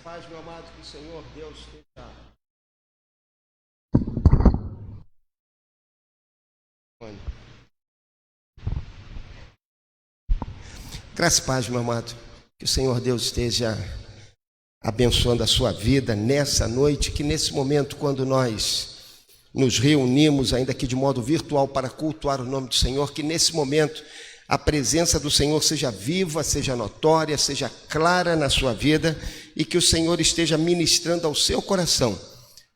Paz, meu amado, que o Senhor Deus esteja. Graças e paz, meu amado, que o Senhor Deus esteja abençoando a sua vida nessa noite, que nesse momento, quando nós nos reunimos, ainda que de modo virtual, para cultuar o nome do Senhor, que nesse momento a presença do Senhor seja viva, seja notória, seja clara na sua vida e que o Senhor esteja ministrando ao seu coração,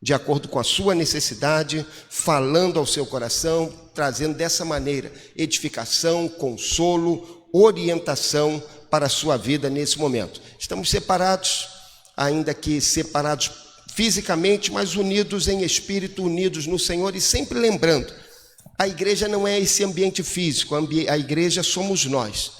de acordo com a sua necessidade, falando ao seu coração, trazendo dessa maneira edificação, consolo, orientação para a sua vida nesse momento. Estamos separados, ainda que separados fisicamente, mas unidos em espírito, unidos no Senhor e sempre lembrando, a igreja não é esse ambiente físico, a igreja somos nós,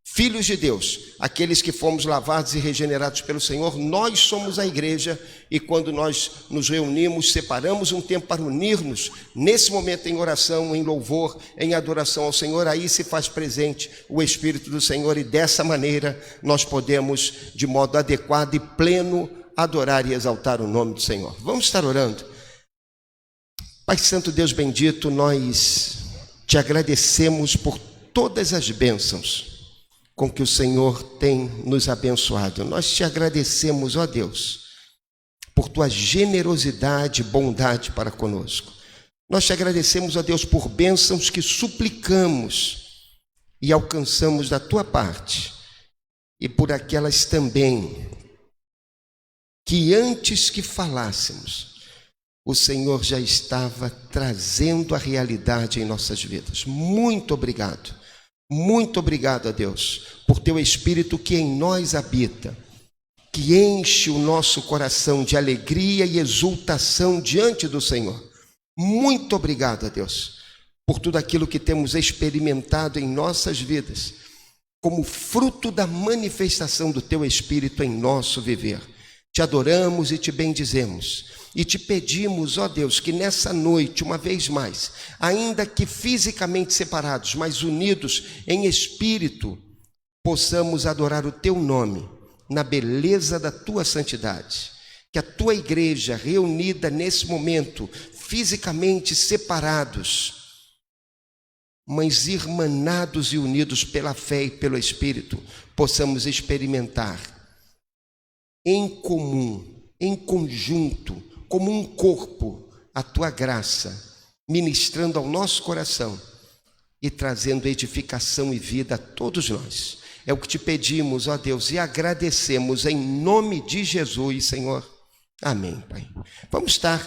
filhos de Deus, aqueles que fomos lavados e regenerados pelo Senhor, nós somos a igreja e quando nós nos reunimos, separamos um tempo para unir-nos, nesse momento em oração, em louvor, em adoração ao Senhor, aí se faz presente o Espírito do Senhor e dessa maneira nós podemos, de modo adequado e pleno, adorar e exaltar o nome do Senhor. Vamos estar orando. Pai Santo, Deus bendito, nós te agradecemos por todas as bênçãos com que o Senhor tem nos abençoado. Nós te agradecemos, ó Deus, por tua generosidade e bondade para conosco. Nós te agradecemos, ó Deus, por bênçãos que suplicamos e alcançamos da tua parte e por aquelas também que antes que falássemos, o Senhor já estava trazendo a realidade em nossas vidas. Muito obrigado a Deus, por teu Espírito que em nós habita, que enche o nosso coração de alegria e exultação diante do Senhor. Muito obrigado a Deus, por tudo aquilo que temos experimentado em nossas vidas, como fruto da manifestação do teu Espírito em nosso viver. Te adoramos e te bendizemos. E te pedimos, ó Deus, que nessa noite, uma vez mais, ainda que fisicamente separados, mas unidos em espírito, possamos adorar o teu nome, na beleza da tua santidade. Que a tua igreja, reunida nesse momento, fisicamente separados, mas irmanados e unidos pela fé e pelo Espírito, possamos experimentar em comum, em conjunto, como um corpo, a tua graça, ministrando ao nosso coração e trazendo edificação e vida a todos nós. É o que te pedimos, ó Deus, e agradecemos em nome de Jesus, Senhor. Amém, Pai. Vamos estar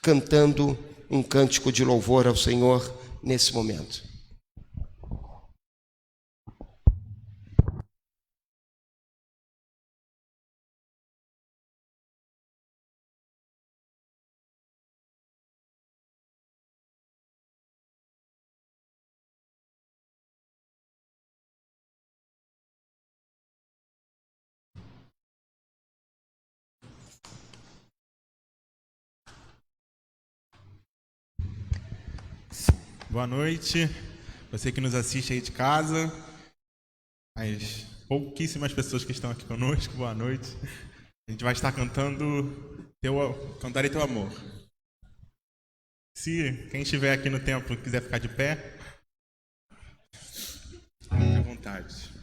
cantando um cântico de louvor ao Senhor nesse momento. Boa noite, você que nos assiste aí de casa, as pouquíssimas pessoas que estão aqui conosco, boa noite. A gente vai estar cantando Cantarei Teu Amor. Se quem estiver aqui no templo quiser ficar de pé, fique à vontade.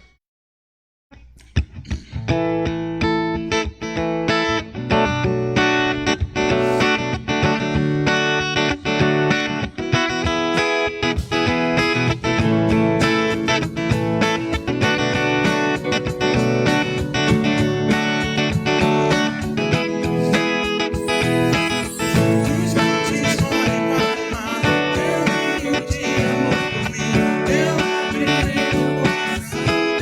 Teu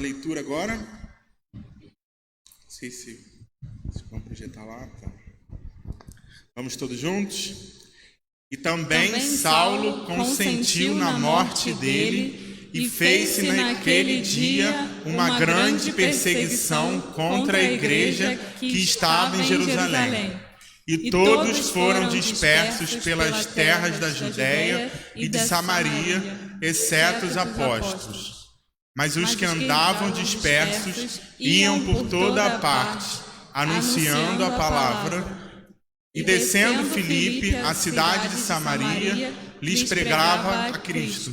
leitura agora. Não sei se vão projetar lá. Tá. Vamos todos juntos? E também Saulo consentiu na morte dele e fez-se naquele dia uma grande perseguição contra a igreja que estava em Jerusalém. E todos foram dispersos pelas terras da Judéia e de Samaria, exceto os apóstolos. Mas os que andavam dispersos iam por toda a parte, anunciando a palavra. E descendo Filipe, a cidade de Samaria, lhes pregava a Cristo.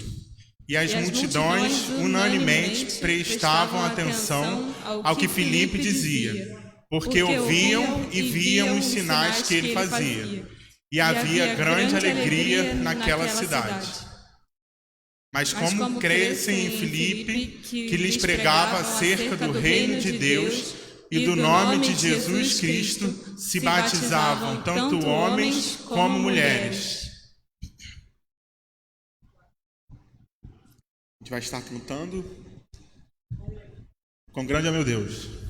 E as multidões unanimemente prestavam atenção ao que Filipe dizia, porque ouviam e viam os sinais que ele fazia. E havia grande alegria naquela cidade. Mas como crescem em Filipe, que lhes pregava acerca do reino de Deus e do nome de Jesus Cristo, se batizavam tanto homens como mulheres. A gente vai estar cantando "Quão grande é meu Deus".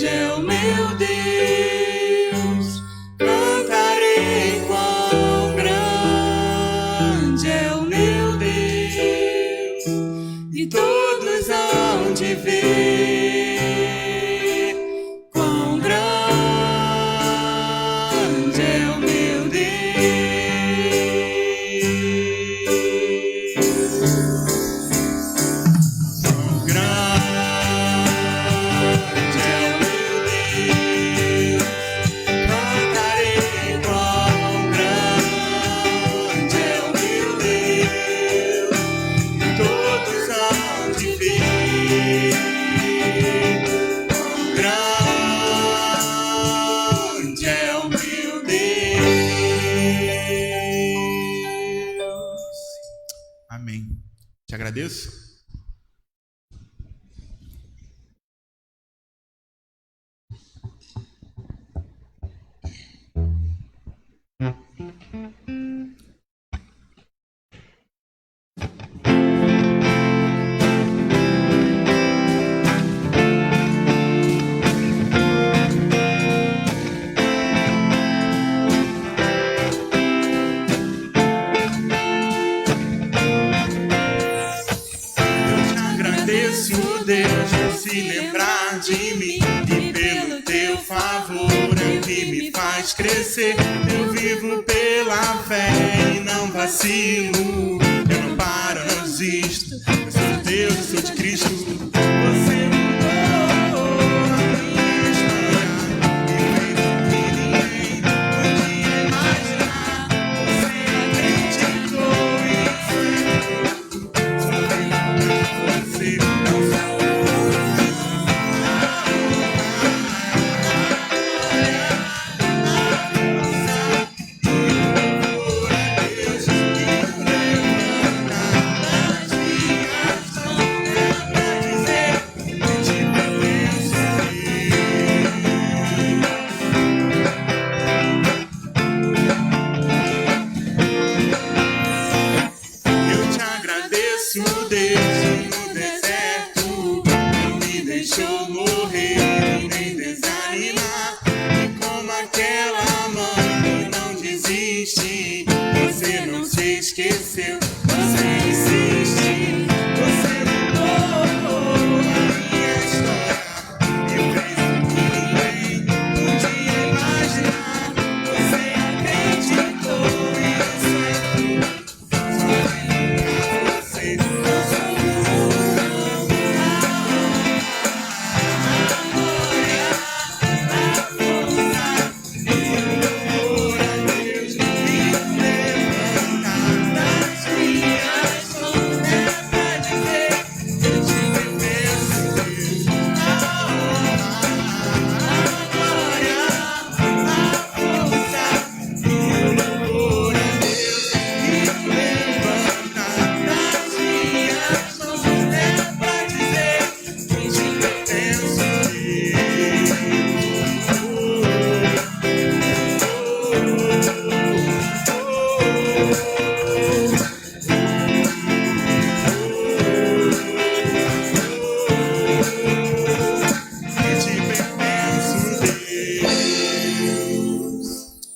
é o meu Deus, cantarei quão grande é o meu Deus, e todos hão de ver quão grande é o meu Deus. Quão grande é o meu Deus, cantarei quão grande é o meu Deus, e todos hão de ver quão grande é o meu Deus. Amém. Te agradeço. Eu te agradeço, Deus, por se lembrar de mim, e pelo teu favor é o que me faz crescer. Eu vivo pela fé e não vacilo, eu não paro, não desisto. Eu sou de Deus, eu sou de Cristo. Você mudou a minha história e fez o que ninguém podia imaginar. Você acreditou e só veio pra você, não só eu te agradeço, Deus, no deserto não me deixou morrer e nem desanimar. E como aquela mãe que não desiste, você não se esqueceu, você insiste. Você mudou a minha história e fez o que ninguém podia imaginar. Você acreditou e deu certo.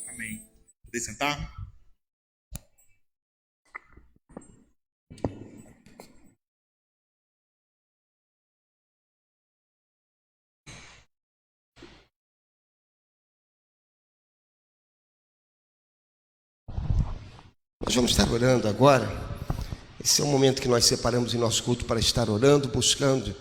Amém. Poder sentar? Nós vamos estar orando agora. Esse é o momento que nós separamos em nosso culto para estar orando, buscando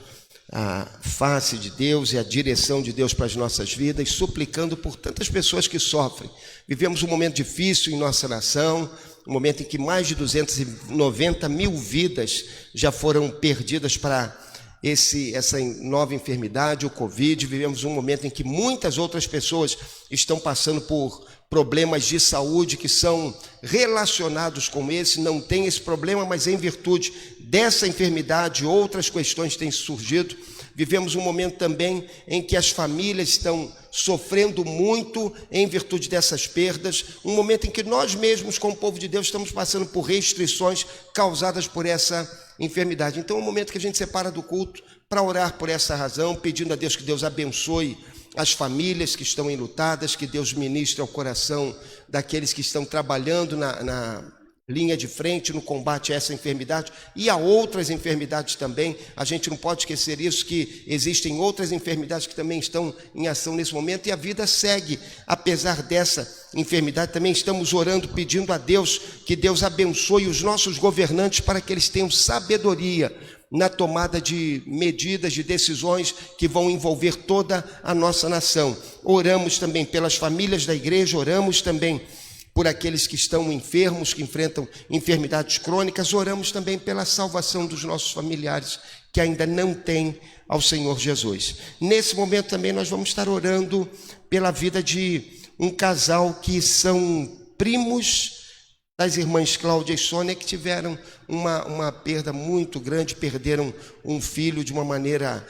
a face de Deus e a direção de Deus para as nossas vidas, suplicando por tantas pessoas que sofrem. Vivemos um momento difícil em nossa nação, um momento em que mais de 290 mil vidas já foram perdidas para essa nova enfermidade, o Covid. Vivemos um momento em que muitas outras pessoas estão passando por problemas de saúde que são relacionados com esse, não tem esse problema, mas em virtude dessa enfermidade, outras questões têm surgido. Vivemos um momento também em que as famílias estão sofrendo muito em virtude dessas perdas, um momento em que nós mesmos, como povo de Deus, estamos passando por restrições causadas por essa enfermidade. Então é um momento que a gente separa do culto para orar por essa razão, pedindo a Deus que Deus abençoe as famílias que estão enlutadas, que Deus ministre ao coração daqueles que estão trabalhando na linha de frente no combate a essa enfermidade e a outras enfermidades também. A gente não pode esquecer isso, que existem outras enfermidades que também estão em ação nesse momento, e a vida segue apesar dessa enfermidade. Também estamos orando, pedindo a Deus que Deus abençoe os nossos governantes para que eles tenham sabedoria na tomada de medidas, de decisões que vão envolver toda a nossa nação. Oramos também pelas famílias da igreja, oramos também por aqueles que estão enfermos, que enfrentam enfermidades crônicas, oramos também pela salvação dos nossos familiares que ainda não têm ao Senhor Jesus. Nesse momento também nós vamos estar orando pela vida de um casal que são primos das irmãs Cláudia e Sônia, que tiveram uma perda muito grande, perderam um filho de uma maneira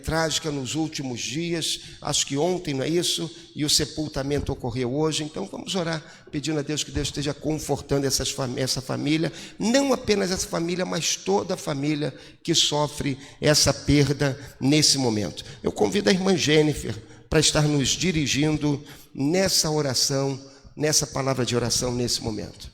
trágica nos últimos dias, acho que ontem, não é isso? E o sepultamento ocorreu hoje. Então vamos orar, pedindo a Deus que Deus esteja confortando essa família, não apenas essa família, mas toda a família que sofre essa perda nesse momento. Eu convido a irmã Jennifer para estar nos dirigindo nessa oração, nessa palavra de oração nesse momento.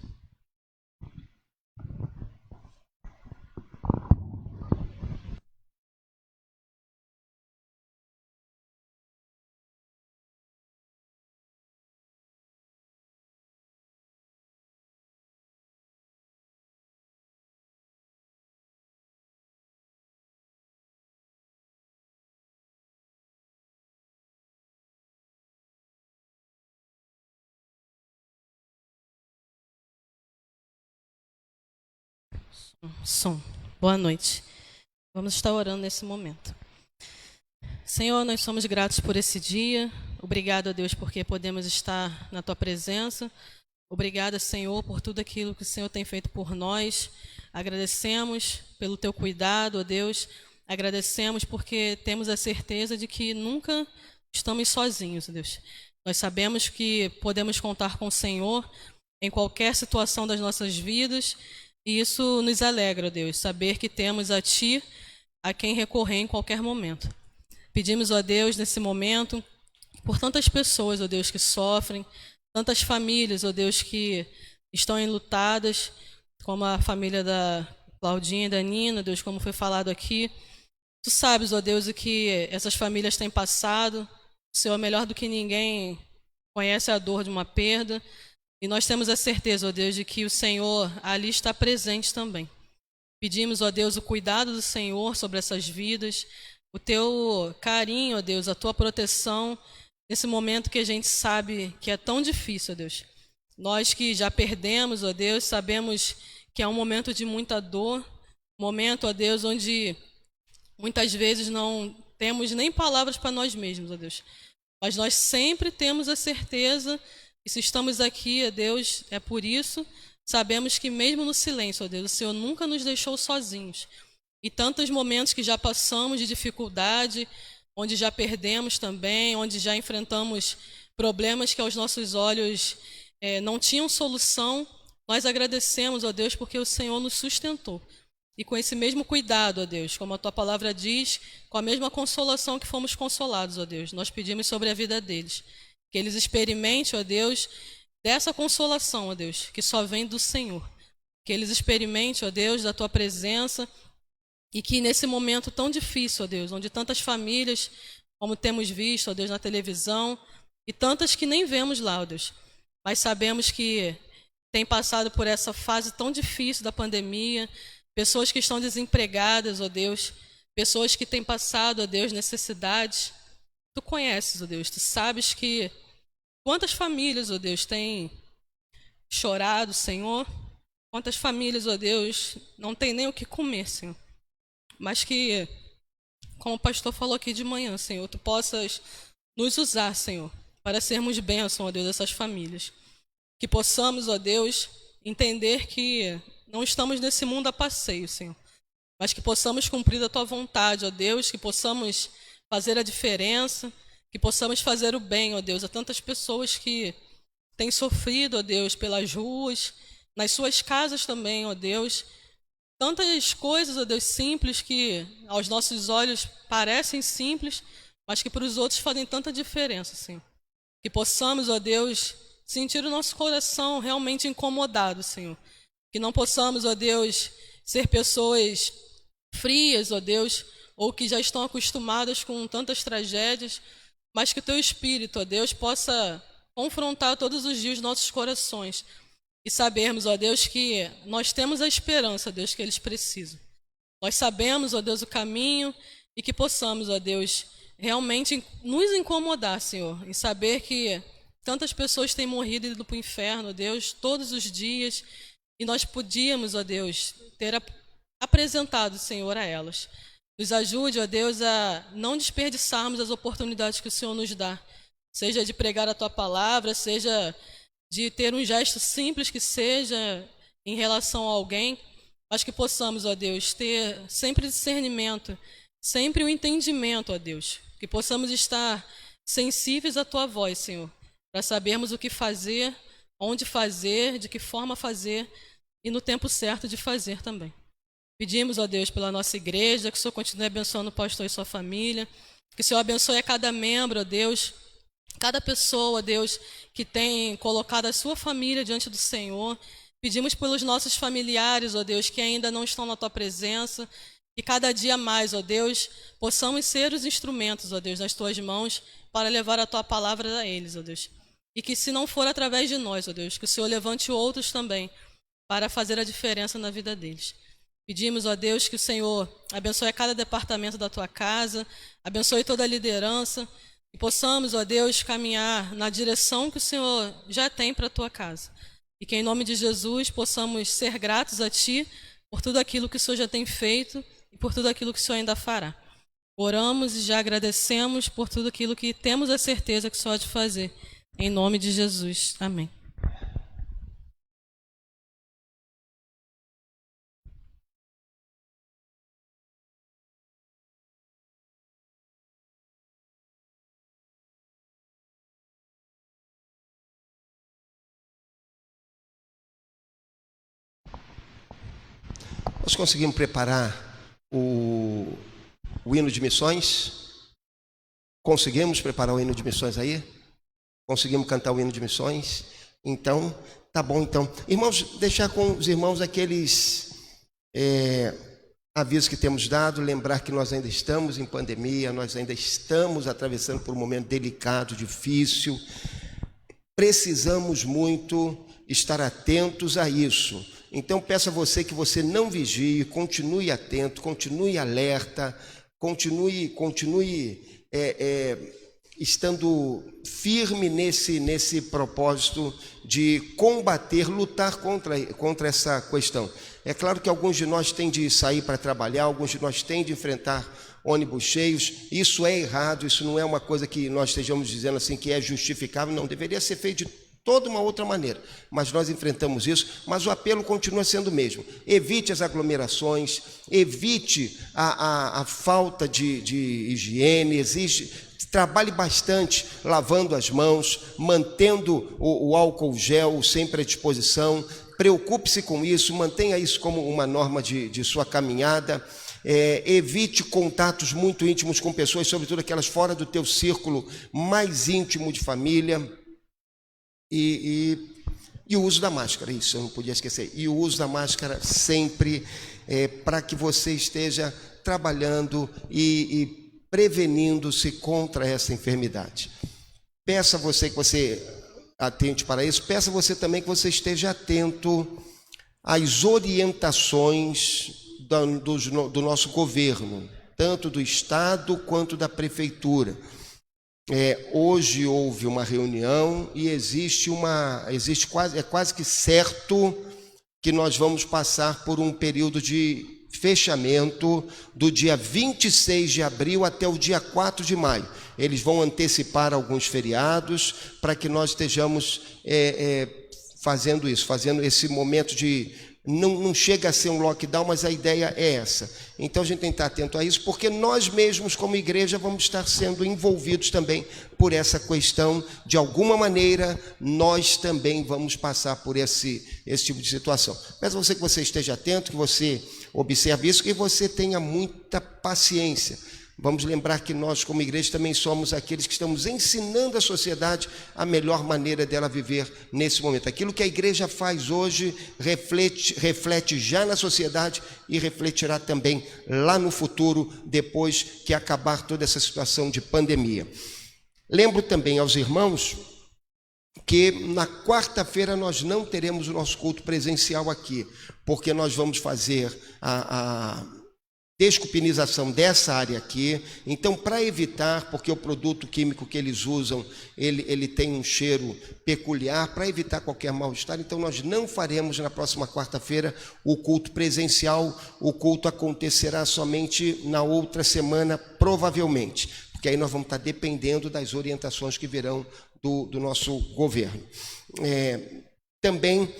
Som. Boa noite. Vamos estar orando nesse momento. Senhor, nós somos gratos por esse dia. Obrigado a Deus porque podemos estar na Tua presença. Obrigada, Senhor, por tudo aquilo que o Senhor tem feito por nós. Agradecemos pelo Teu cuidado, ó Deus. Agradecemos porque temos a certeza de que nunca estamos sozinhos, ó Deus. Nós sabemos que podemos contar com o Senhor em qualquer situação das nossas vidas. E isso nos alegra, ó Deus, saber que temos a Ti, a quem recorrer em qualquer momento. Pedimos, ó Deus, nesse momento, por tantas pessoas, ó Deus, que sofrem, tantas famílias, ó Deus, que estão enlutadas, como a família da Claudinha e da Nina, Deus, como foi falado aqui. Tu sabes, ó Deus, o que essas famílias têm passado. O Senhor, melhor do que ninguém, conhece a dor de uma perda. E nós temos a certeza, ó Deus, de que o Senhor ali está presente também. Pedimos, ó Deus, o cuidado do Senhor sobre essas vidas, o Teu carinho, ó Deus, a Tua proteção, nesse momento que a gente sabe que é tão difícil, ó Deus. Nós que já perdemos, ó Deus, sabemos que é um momento de muita dor, um momento, ó Deus, onde muitas vezes não temos nem palavras para nós mesmos, ó Deus. Mas nós sempre temos a certeza. E se estamos aqui, ó Deus, é por isso, sabemos que mesmo no silêncio, ó Deus, o Senhor nunca nos deixou sozinhos. E tantos momentos que já passamos de dificuldade, onde já perdemos também, onde já enfrentamos problemas que aos nossos olhos não tinham solução, nós agradecemos, ó Deus, porque o Senhor nos sustentou. E com esse mesmo cuidado, ó Deus, como a Tua palavra diz, com a mesma consolação que fomos consolados, ó Deus, nós pedimos sobre a vida deles. Que eles experimentem, ó Deus, dessa consolação, ó Deus, que só vem do Senhor. Que eles experimentem, ó Deus, da Tua presença e que nesse momento tão difícil, ó Deus, onde tantas famílias, como temos visto, ó Deus, na televisão, e tantas que nem vemos lá, ó Deus, mas sabemos que têm passado por essa fase tão difícil da pandemia, pessoas que estão desempregadas, ó Deus, pessoas que têm passado, ó Deus, necessidades. Tu conheces, ó Deus, Tu sabes que quantas famílias, ó Deus, têm chorado, Senhor, quantas famílias, ó Deus, não tem nem o que comer, Senhor, mas que, como o pastor falou aqui de manhã, Senhor, Tu possas nos usar, Senhor, para sermos bênção, ó Deus, dessas famílias, que possamos, ó Deus, entender que não estamos nesse mundo a passeio, Senhor, mas que possamos cumprir a Tua vontade, ó Deus, que possamos fazer a diferença, que possamos fazer o bem, ó Deus, a tantas pessoas que têm sofrido, ó Deus, pelas ruas, nas suas casas também, ó Deus, tantas coisas, ó Deus, simples que aos nossos olhos parecem simples, mas que para os outros fazem tanta diferença, Senhor. Que possamos, ó Deus, sentir o nosso coração realmente incomodado, Senhor. Que não possamos, ó Deus, ser pessoas frias, ó Deus, ou que já estão acostumadas com tantas tragédias, mas que o Teu Espírito, ó Deus, possa confrontar todos os dias nossos corações e sabermos, ó Deus, que nós temos a esperança, ó Deus, que eles precisam. Nós sabemos, ó Deus, o caminho e que possamos, ó Deus, realmente nos incomodar, Senhor, em saber que tantas pessoas têm morrido e ido para o inferno, ó Deus, todos os dias, e nós podíamos, ó Deus, ter apresentado, Senhor, a elas. Nos ajude, ó Deus, a não desperdiçarmos as oportunidades que o Senhor nos dá, seja de pregar a Tua palavra, seja de ter um gesto simples que seja em relação a alguém, mas que possamos, ó Deus, ter sempre discernimento, sempre o entendimento, ó Deus, que possamos estar sensíveis à Tua voz, Senhor, para sabermos o que fazer, onde fazer, de que forma fazer e no tempo certo de fazer também. Pedimos, ó Deus, pela nossa igreja, que o Senhor continue abençoando o pastor e sua família, que o Senhor abençoe a cada membro, ó Deus, cada pessoa, ó Deus, que tem colocado a sua família diante do Senhor. Pedimos pelos nossos familiares, ó Deus, que ainda não estão na Tua presença, que cada dia mais, ó Deus, possamos ser os instrumentos, ó Deus, nas Tuas mãos, para levar a Tua palavra a eles, ó Deus. E que se não for através de nós, ó Deus, que o Senhor levante outros também, para fazer a diferença na vida deles. Pedimos, ó Deus, que o Senhor abençoe cada departamento da Tua casa, abençoe toda a liderança, e possamos, ó Deus, caminhar na direção que o Senhor já tem para a Tua casa. E que em nome de Jesus possamos ser gratos a Ti por tudo aquilo que o Senhor já tem feito e por tudo aquilo que o Senhor ainda fará. Oramos e já agradecemos por tudo aquilo que temos a certeza que o Senhor há de fazer. Em nome de Jesus. Amém. Nós conseguimos preparar o hino de missões? Conseguimos preparar o hino de missões aí? Conseguimos cantar o hino de missões? Então, tá bom então. Irmãos, deixar com os irmãos aqueles avisos que temos dado, lembrar que nós ainda estamos em pandemia, nós ainda estamos atravessando por um momento delicado, difícil. Precisamos muito estar atentos a isso. Então peço a você que você não vigie, continue atento, continue alerta, continue estando firme nesse propósito de combater, lutar contra essa questão. É claro que alguns de nós têm de sair para trabalhar, alguns de nós têm de enfrentar ônibus cheios. Isso é errado, isso não é uma coisa que nós estejamos dizendo assim que é justificável, não, deveria ser feito de toda uma outra maneira, mas nós enfrentamos isso, mas o apelo continua sendo o mesmo. Evite as aglomerações, evite a falta de higiene, trabalhe bastante lavando as mãos, mantendo o álcool gel sempre à disposição, preocupe-se com isso, mantenha isso como uma norma de sua caminhada. Evite contatos muito íntimos com pessoas, sobretudo aquelas fora do teu círculo mais íntimo de família. E o uso da máscara, isso eu não podia esquecer. E o uso da máscara sempre para que você esteja trabalhando e prevenindo-se contra essa enfermidade. Peço a você que você atente para isso. Peço a você também que você esteja atento às orientações do nosso governo, tanto do Estado quanto da Prefeitura. Hoje houve uma reunião e é quase que certo que nós vamos passar por um período de fechamento do dia 26 de abril até o dia 4 de maio. Eles vão antecipar alguns feriados para que nós estejamos fazendo esse momento de... Não chega a ser um lockdown, mas a ideia é essa. Então a gente tem que estar atento a isso, porque nós mesmos, como igreja, vamos estar sendo envolvidos também por essa questão. De alguma maneira, nós também vamos passar por esse tipo de situação. Peço a você que você esteja atento, que você observe isso, que você tenha muita paciência. Vamos lembrar que nós, como igreja, também somos aqueles que estamos ensinando a sociedade a melhor maneira dela viver nesse momento. Aquilo que a igreja faz hoje reflete já na sociedade e refletirá também lá no futuro, depois que acabar toda essa situação de pandemia. Lembro também aos irmãos que na quarta-feira nós não teremos o nosso culto presencial aqui, porque nós vamos fazer a desculpinização dessa área aqui. Então, para evitar, porque o produto químico que eles usam, ele tem um cheiro peculiar, para evitar qualquer mal-estar, então nós não faremos na próxima quarta-feira o culto presencial. O culto acontecerá somente na outra semana, provavelmente, porque aí nós vamos estar dependendo das orientações que virão do nosso governo. Também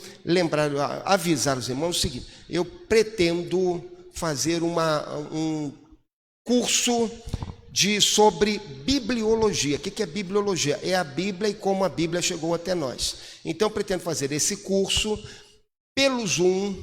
avisar os irmãos o seguinte: eu pretendo fazer um curso sobre bibliologia. O que é bibliologia? É a Bíblia e como a Bíblia chegou até nós. Então, pretendo fazer esse curso pelo Zoom.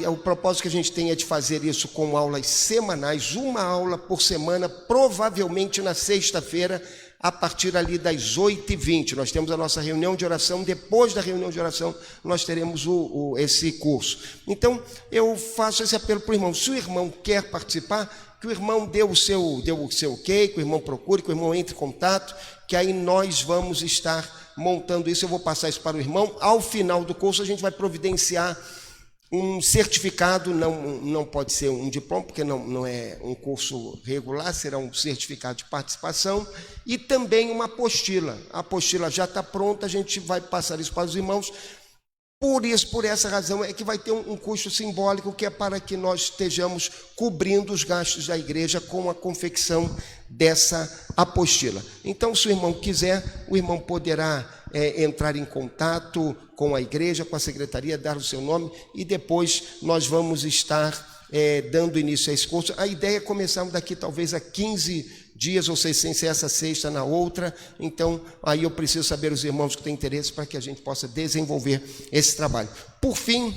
O propósito que a gente tem é de fazer isso com aulas semanais, uma aula por semana, provavelmente na sexta-feira, a partir ali das 8h20. Nós temos a nossa reunião de oração. Depois da reunião de oração, nós teremos esse curso. Então, eu faço esse apelo para o irmão. Se o irmão quer participar, que o irmão dê o seu ok, que o irmão procure, que o irmão entre em contato, que aí nós vamos estar montando isso. Eu vou passar isso para o irmão. Ao final do curso, a gente vai providenciar um certificado. Não pode ser um diploma, porque não é um curso regular, será um certificado de participação, e também uma apostila. A apostila já está pronta, a gente vai passar isso para os irmãos. Por essa razão é que vai ter um custo simbólico, que é para que nós estejamos cobrindo os gastos da igreja com a confecção dessa apostila. Então, se o irmão quiser, o irmão poderá entrar em contato com a igreja, com a secretaria, dar o seu nome, e depois nós vamos estar dando início a esse curso. A ideia é começarmos daqui talvez a 15 dias, ou seja, sem ser essa sexta na outra. Então, aí eu preciso saber os irmãos que têm interesse para que a gente possa desenvolver esse trabalho. Por fim,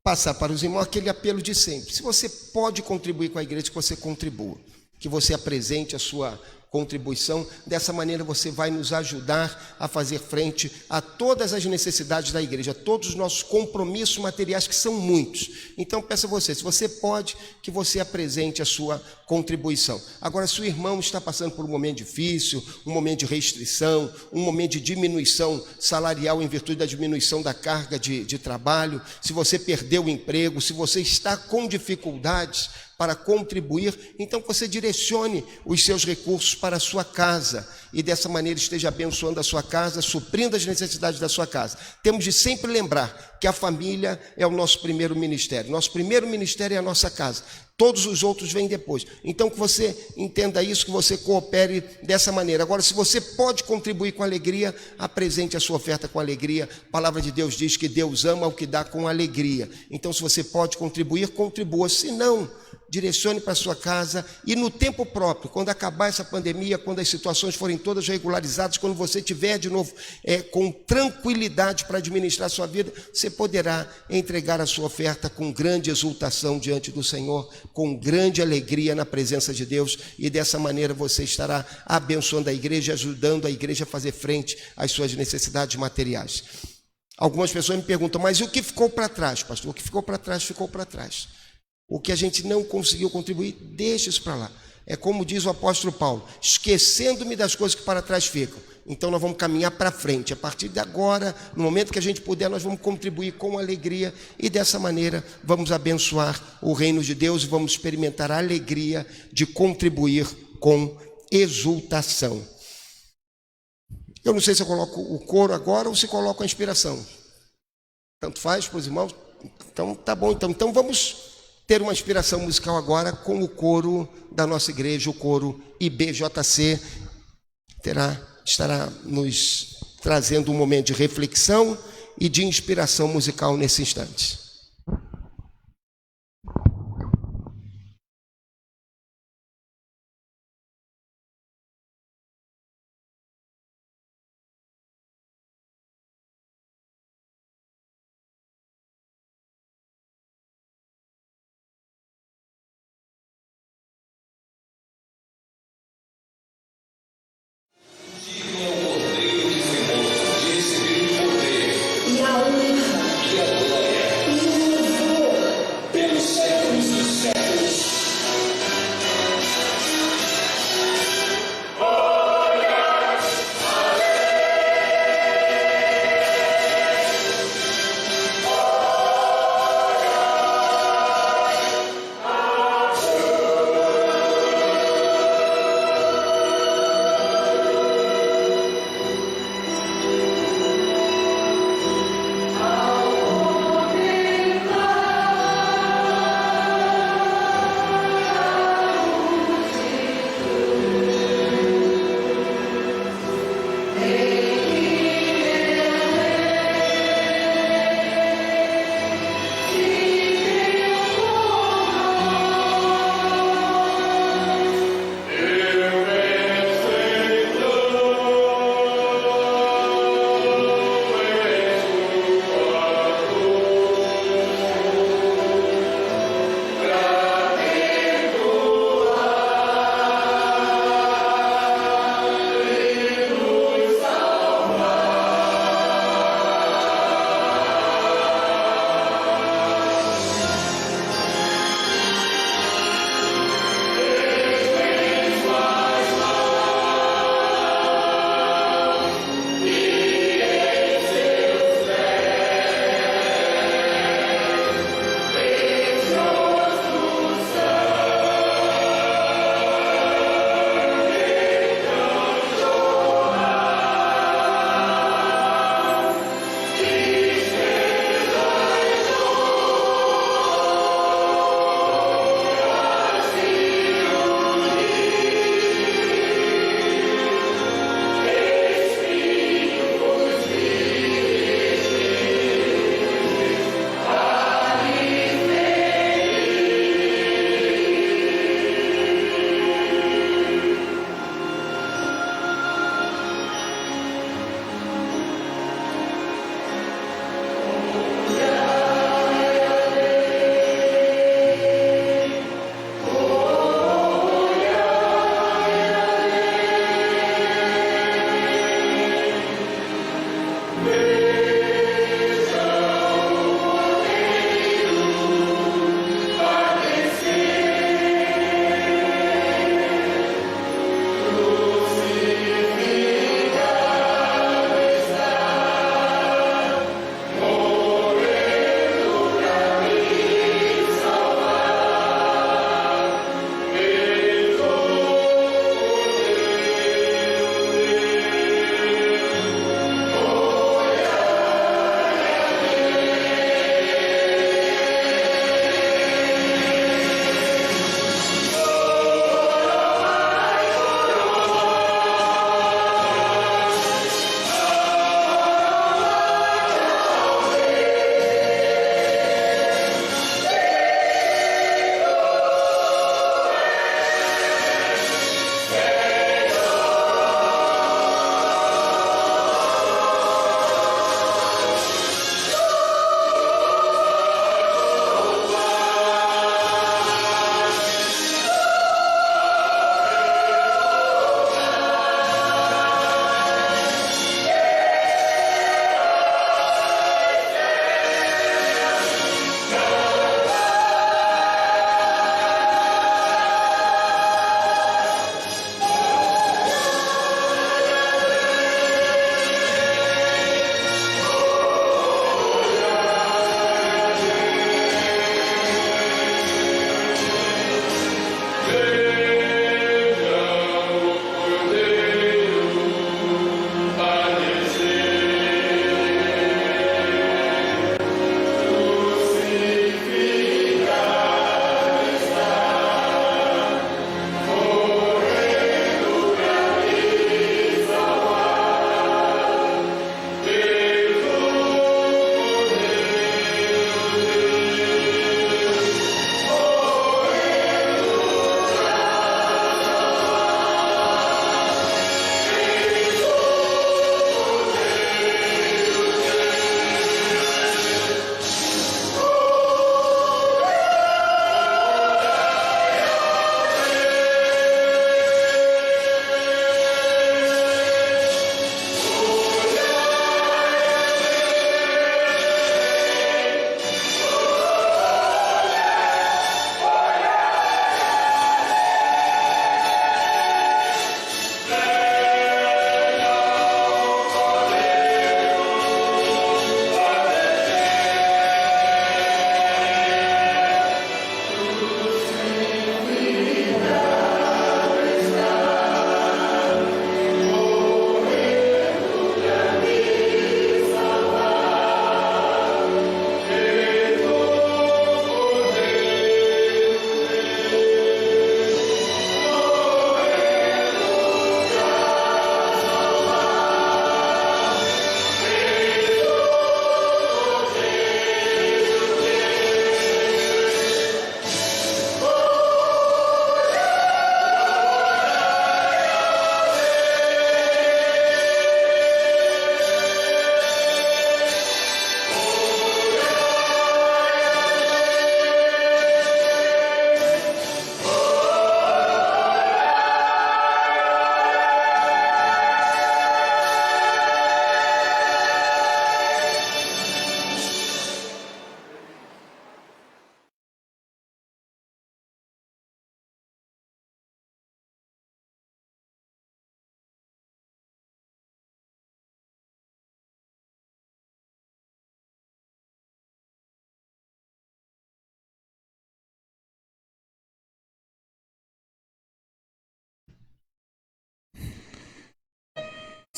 passar para os irmãos aquele apelo de sempre. Se você pode contribuir com a igreja, que você contribua, que você apresente a sua contribuição. Dessa maneira você vai nos ajudar a fazer frente a todas as necessidades da igreja, a todos os nossos compromissos materiais, que são muitos. Então peço a você, se você pode, que você apresente a sua contribuição. Agora, se o irmão está passando por um momento difícil, um momento de restrição, um momento de diminuição salarial em virtude da diminuição da carga de trabalho, se você perdeu o emprego, se você está com dificuldades para contribuir, então você direcione os seus recursos para a sua casa, e dessa maneira esteja abençoando a sua casa, suprindo as necessidades da sua casa. Temos de sempre lembrar que a família é o nosso primeiro ministério. Nosso primeiro ministério é a nossa casa. Todos os outros vêm depois. Então que você entenda isso, que você coopere dessa maneira. Agora, se você pode contribuir com alegria, apresente a sua oferta com alegria. A palavra de Deus diz que Deus ama o que dá com alegria. Então, se você pode contribuir, contribua. Se não, direcione para a sua casa, e no tempo próprio, quando acabar essa pandemia, quando as situações forem todas regularizadas, quando você tiver de novo com tranquilidade para administrar a sua vida, você poderá entregar a sua oferta com grande exultação diante do Senhor, com grande alegria na presença de Deus, e dessa maneira você estará abençoando a igreja, ajudando a igreja a fazer frente às suas necessidades materiais. Algumas pessoas me perguntam, mas e o que ficou para trás, pastor? O que ficou para trás, ficou para trás. O que a gente não conseguiu contribuir, deixa isso para lá. É como diz o apóstolo Paulo, esquecendo-me das coisas que para trás ficam. Então nós vamos caminhar para frente. A partir de agora, no momento que a gente puder, nós vamos contribuir com alegria, e dessa maneira vamos abençoar o reino de Deus, e vamos experimentar a alegria de contribuir com exultação. Eu não sei se eu coloco o coro agora ou se coloco a inspiração. Tanto faz para os irmãos. Então tá bom. Então vamos ter uma inspiração musical agora com o coro da nossa igreja, o coro IBJC, estará nos trazendo um momento de reflexão e de inspiração musical nesse instante.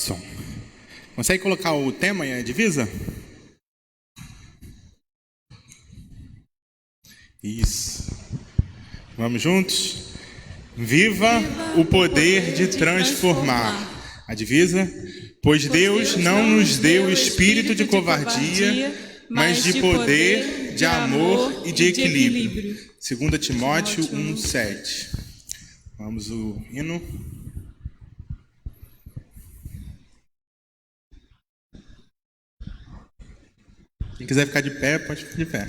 som. Consegue colocar o tema e a divisa? Isso. Vamos juntos? Viva o poder de transformar. A divisa? Pois Deus não nos deu espírito de covardia, mas de poder, de amor e de equilíbrio. 2 Timóteo 1:7. Vamos o hino. Quem quiser ficar de pé, pode ficar de pé.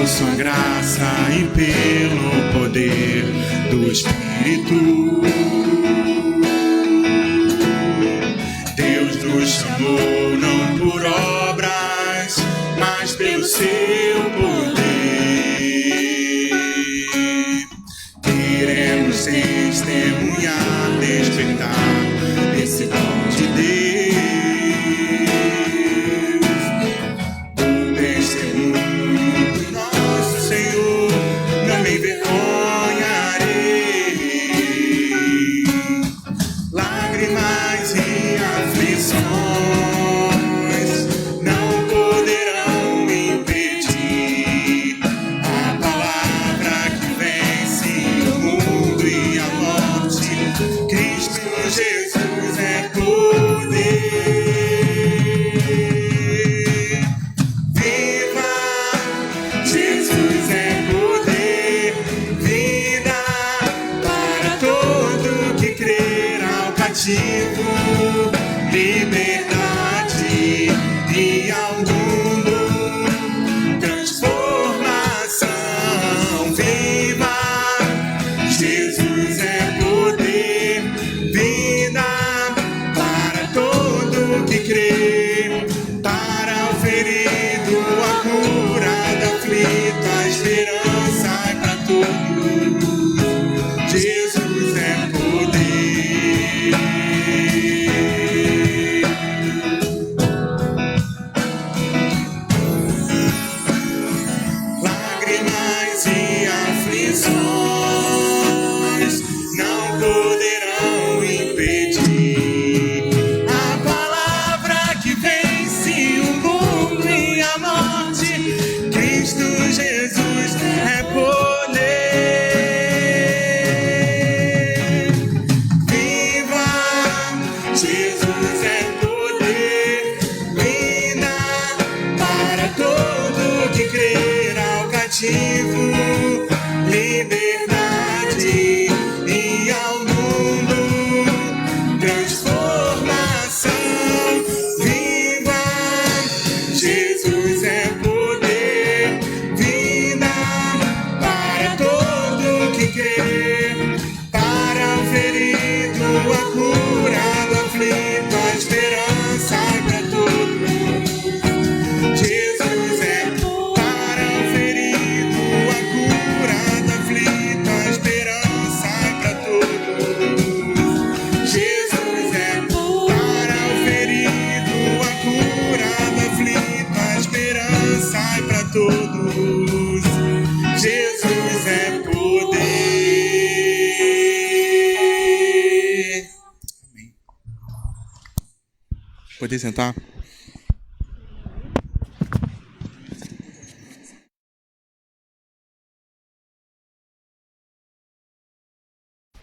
Sua graça e pelo poder do Espírito, Deus nos chamou não por obras, mas pelo seu poder. Queremos testemunhar, despertar esse dom de Deus. Liberdade e ao mundo transformação. Viva! Jesus é poder, vida para todo que crê, para o ferido a cura, da aflito a esperança é para todos. Jesus é poder. Liberdade e ao mundo transformação. Viva! Jesus é poder, vida para todo que crê, para o ferido a cura, do aflito a esperança é para todos. Jesus é para o ferido a cura, do aflito a esperança é para todos. Jesus é para o ferido a cura, do aflito a esperança é para todos. Jesus é poder. Amém. Pode sentar.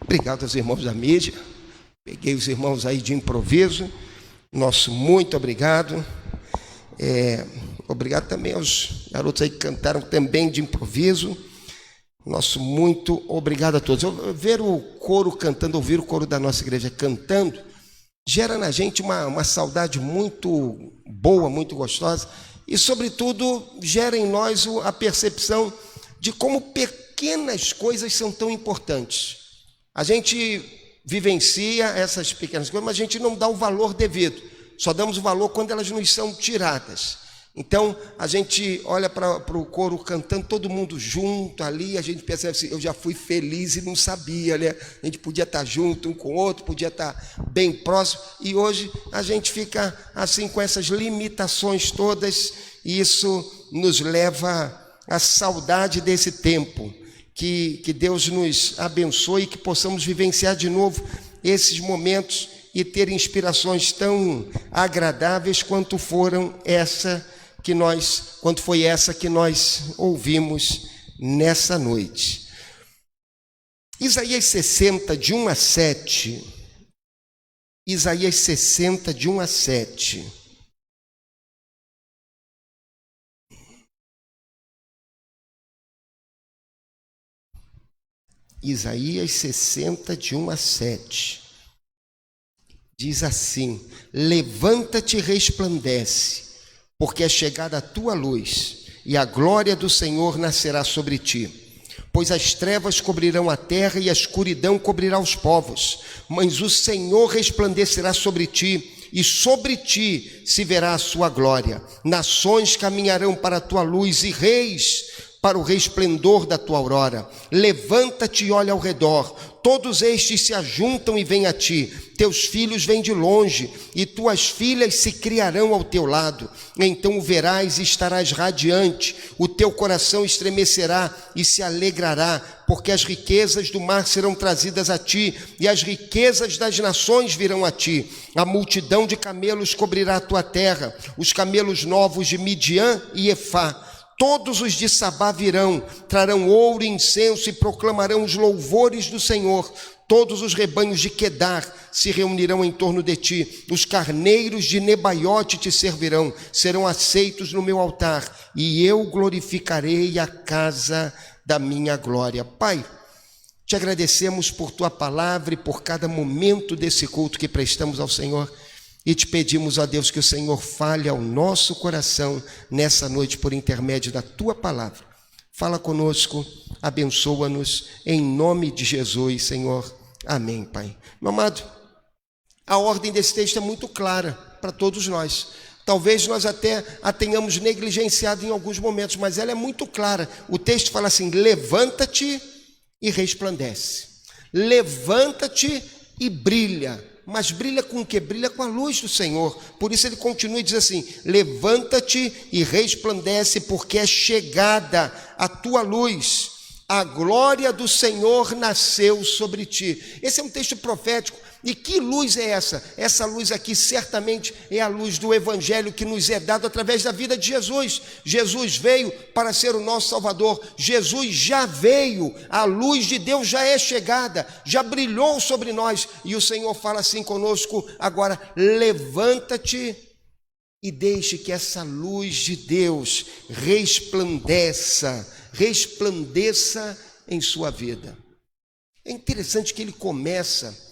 Obrigado aos irmãos da mídia. Peguei os irmãos aí de improviso. Nosso muito obrigado. Obrigado também aos garotos aí que cantaram também de improviso. Nosso muito obrigado a todos. Ver o coro cantando, ouvir o coro da nossa igreja cantando, gera na gente uma saudade muito boa, muito gostosa. E, sobretudo, gera em nós a percepção de como pequenas coisas são tão importantes. A gente vivencia essas pequenas coisas, mas a gente não dá o valor devido. Só damos o valor quando elas nos são tiradas. Então, a gente olha para o coro cantando, todo mundo junto ali, a gente percebe assim, eu já fui feliz e não sabia, né? A gente podia estar junto um com o outro, podia estar bem próximo, e hoje a gente fica assim com essas limitações todas, e isso nos leva à saudade desse tempo, que Deus nos abençoe e que possamos vivenciar de novo esses momentos e ter inspirações tão agradáveis quanto foi essa que nós ouvimos nessa noite. Isaías 60, de 1 a 7. Isaías 60, de 1 a 7. Isaías 60, de 1 a 7. Diz assim: levanta-te e resplandece, porque é chegada a tua luz, e a glória do Senhor nascerá sobre ti. Pois as trevas cobrirão a terra e a escuridão cobrirá os povos, mas o Senhor resplandecerá sobre ti, e sobre ti se verá a sua glória. Nações caminharão para a tua luz, e reis para o resplendor da tua aurora. Levanta-te e olha ao redor, todos estes se ajuntam e vêm a ti. Teus filhos vêm de longe, e tuas filhas se criarão ao teu lado. Então o verás e estarás radiante, o teu coração estremecerá e se alegrará, porque as riquezas do mar serão trazidas a ti, e as riquezas das nações virão a ti. A multidão de camelos cobrirá a tua terra, os camelos novos de Midian e Efá. Todos os de Sabá virão, trarão ouro e incenso e proclamarão os louvores do Senhor. Todos os rebanhos de Quedar se reunirão em torno de ti. Os carneiros de Nebaiote te servirão, serão aceitos no meu altar, e eu glorificarei a casa da minha glória. Pai, te agradecemos por tua palavra e por cada momento desse culto que prestamos ao Senhor. E te pedimos, ó Deus, que o Senhor fale ao nosso coração nessa noite por intermédio da tua palavra. Fala conosco, abençoa-nos, em nome de Jesus, Senhor. Amém, Pai. Meu amado, a ordem desse texto é muito clara para todos nós. Talvez nós até a tenhamos negligenciado em alguns momentos, mas ela é muito clara. O texto fala assim: levanta-te e resplandece. Levanta-te e brilha. Mas brilha com o quê? Brilha com a luz do Senhor. Por isso ele continua e diz assim: levanta-te e resplandece, porque é chegada a tua luz, a glória do Senhor nasceu sobre ti. Esse é um texto profético. E que luz é essa? Essa luz aqui certamente é a luz do Evangelho que nos é dado através da vida de Jesus. Jesus veio para ser o nosso Salvador. Jesus já veio, a luz de Deus já é chegada, já brilhou sobre nós. E o Senhor fala assim conosco agora: levanta-te e deixe que essa luz de Deus resplandeça em sua vida. É interessante que ele começa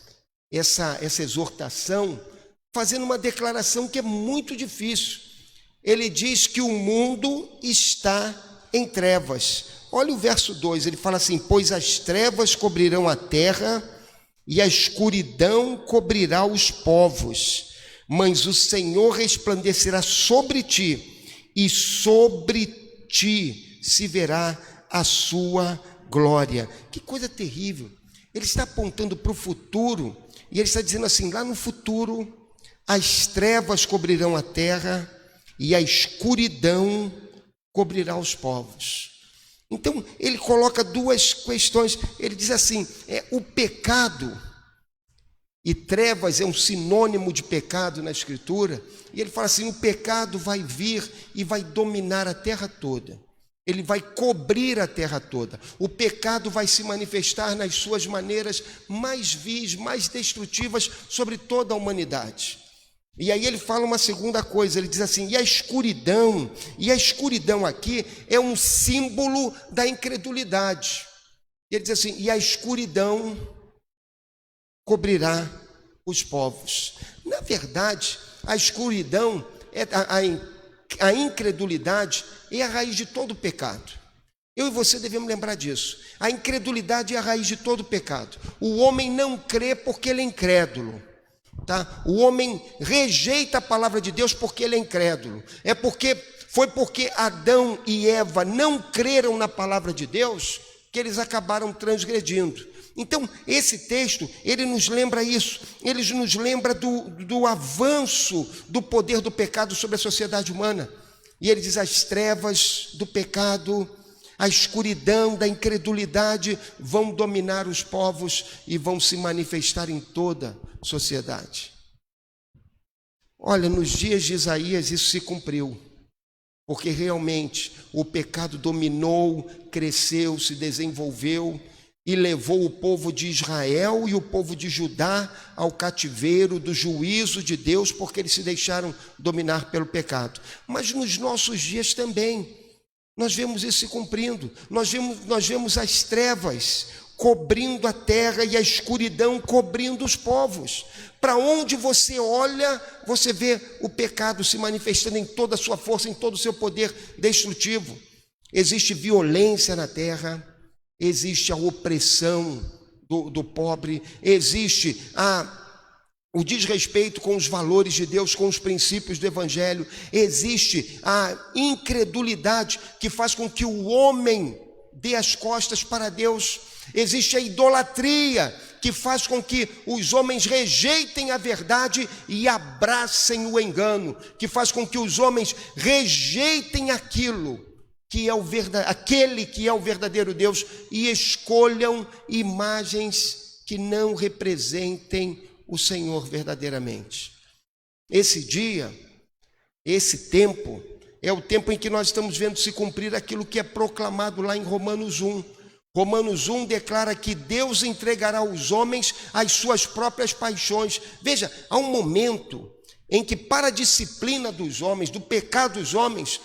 essa exortação fazendo uma declaração que é muito difícil. Ele diz que o mundo está em trevas. Olha o verso 2, ele fala assim: pois as trevas cobrirão a terra e a escuridão cobrirá os povos, mas o Senhor resplandecerá sobre ti, e sobre ti se verá a sua glória. Que coisa terrível! Ele está apontando para o futuro, e ele está dizendo assim: lá no futuro, as trevas cobrirão a terra e a escuridão cobrirá os povos. Então, ele coloca duas questões. Ele diz assim: o pecado, e trevas é um sinônimo de pecado na Escritura, e ele fala assim: o pecado vai vir e vai dominar a terra toda. Ele vai cobrir a terra toda. O pecado vai se manifestar nas suas maneiras mais vis, mais destrutivas sobre toda a humanidade. E aí ele fala uma segunda coisa, ele diz assim: e a escuridão aqui é um símbolo da incredulidade. Ele diz assim: e a escuridão cobrirá os povos. Na verdade, a escuridão é a incredulidade é a raiz de todo pecado. Eu e você devemos lembrar disso. A incredulidade é a raiz de todo pecado. O homem não crê porque ele é incrédulo, tá? O homem rejeita a palavra de Deus porque ele é incrédulo. É porque Foi porque Adão e Eva não creram na palavra de Deus que eles acabaram transgredindo. Então, esse texto, ele nos lembra isso, ele nos lembra do avanço do poder do pecado sobre a sociedade humana. E ele diz: as trevas do pecado, a escuridão da incredulidade vão dominar os povos e vão se manifestar em toda a sociedade. Olha, nos dias de Isaías isso se cumpriu, porque realmente o pecado dominou, cresceu, se desenvolveu e levou o povo de Israel e o povo de Judá ao cativeiro do juízo de Deus, porque eles se deixaram dominar pelo pecado. Mas nos nossos dias também, nós vemos isso se cumprindo. Nós vemos as trevas cobrindo a terra e a escuridão cobrindo os povos. Para onde você olha, você vê o pecado se manifestando em toda a sua força, em todo o seu poder destrutivo. Existe violência na terra, existe a opressão do pobre, existe o desrespeito com os valores de Deus, com os princípios do Evangelho, existe a incredulidade que faz com que o homem dê as costas para Deus, existe a idolatria que faz com que os homens rejeitem a verdade e abracem o engano, que faz com que os homens rejeitem aquele que é o verdadeiro Deus e escolham imagens que não representem o Senhor verdadeiramente. Esse dia, esse tempo, é o tempo em que nós estamos vendo se cumprir aquilo que é proclamado lá em Romanos 1. Romanos 1 declara que Deus entregará aos homens as suas próprias paixões. Veja, há um momento em que, para a disciplina dos homens, do pecado dos homens,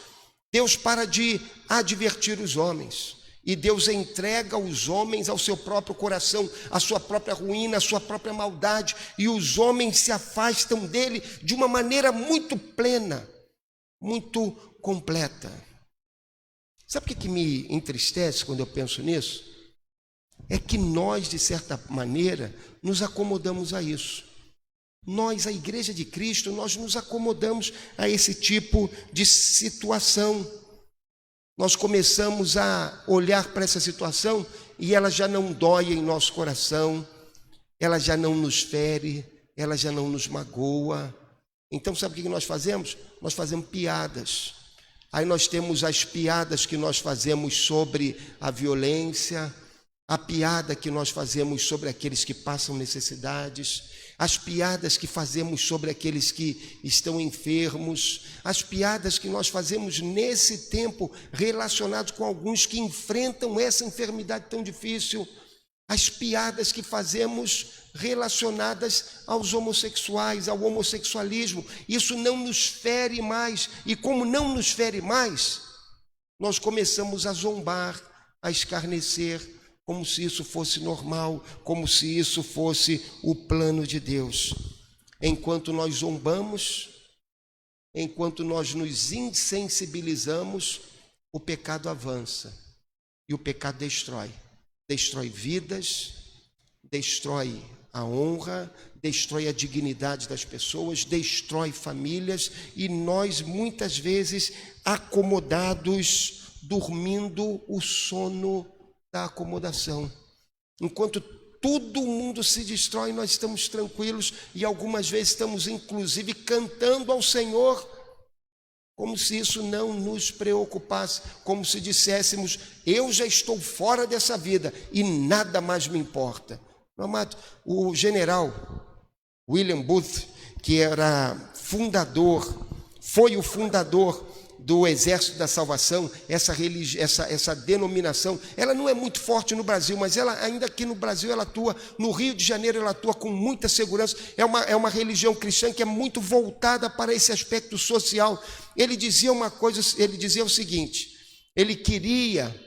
Deus para de advertir os homens. E Deus entrega os homens ao seu próprio coração, à sua própria ruína, à sua própria maldade. E os homens se afastam dele de uma maneira muito plena, muito completa. Sabe o que me entristece quando eu penso nisso? É que nós, de certa maneira, nos acomodamos a isso. Nós, a Igreja de Cristo, nós nos acomodamos a esse tipo de situação. Nós começamos a olhar para essa situação e ela já não dói em nosso coração, ela já não nos fere, ela já não nos magoa. Então, sabe o que nós fazemos? Nós fazemos piadas. Aí nós temos as piadas que nós fazemos sobre a violência, a piada que nós fazemos sobre aqueles que passam necessidades, as piadas que fazemos sobre aqueles que estão enfermos, as piadas que nós fazemos nesse tempo relacionados com alguns que enfrentam essa enfermidade tão difícil, as piadas que fazemos relacionadas aos homossexuais, ao homossexualismo. Isso não nos fere mais, e como não nos fere mais, nós começamos a zombar, a escarnecer, como se isso fosse normal, como se isso fosse o plano de Deus. Enquanto nós zombamos, enquanto nós nos insensibilizamos, o pecado avança e o pecado destrói vidas, destrói a honra, destrói a dignidade das pessoas, destrói famílias, e nós muitas vezes acomodados, dormindo o sono da acomodação. Enquanto todo mundo se destrói, nós estamos tranquilos e algumas vezes estamos inclusive cantando ao Senhor, como se isso não nos preocupasse, como se disséssemos: eu já estou fora dessa vida e nada mais me importa. Meu amado, o general William Booth, que foi o fundador do Exército da Salvação, essa denominação, ela não é muito forte no Brasil, mas ela, ainda aqui no Brasil, ela atua, no Rio de Janeiro ela atua com muita segurança, é uma religião cristã que é muito voltada para esse aspecto social. Ele dizia uma coisa, ele dizia o seguinte: ele queria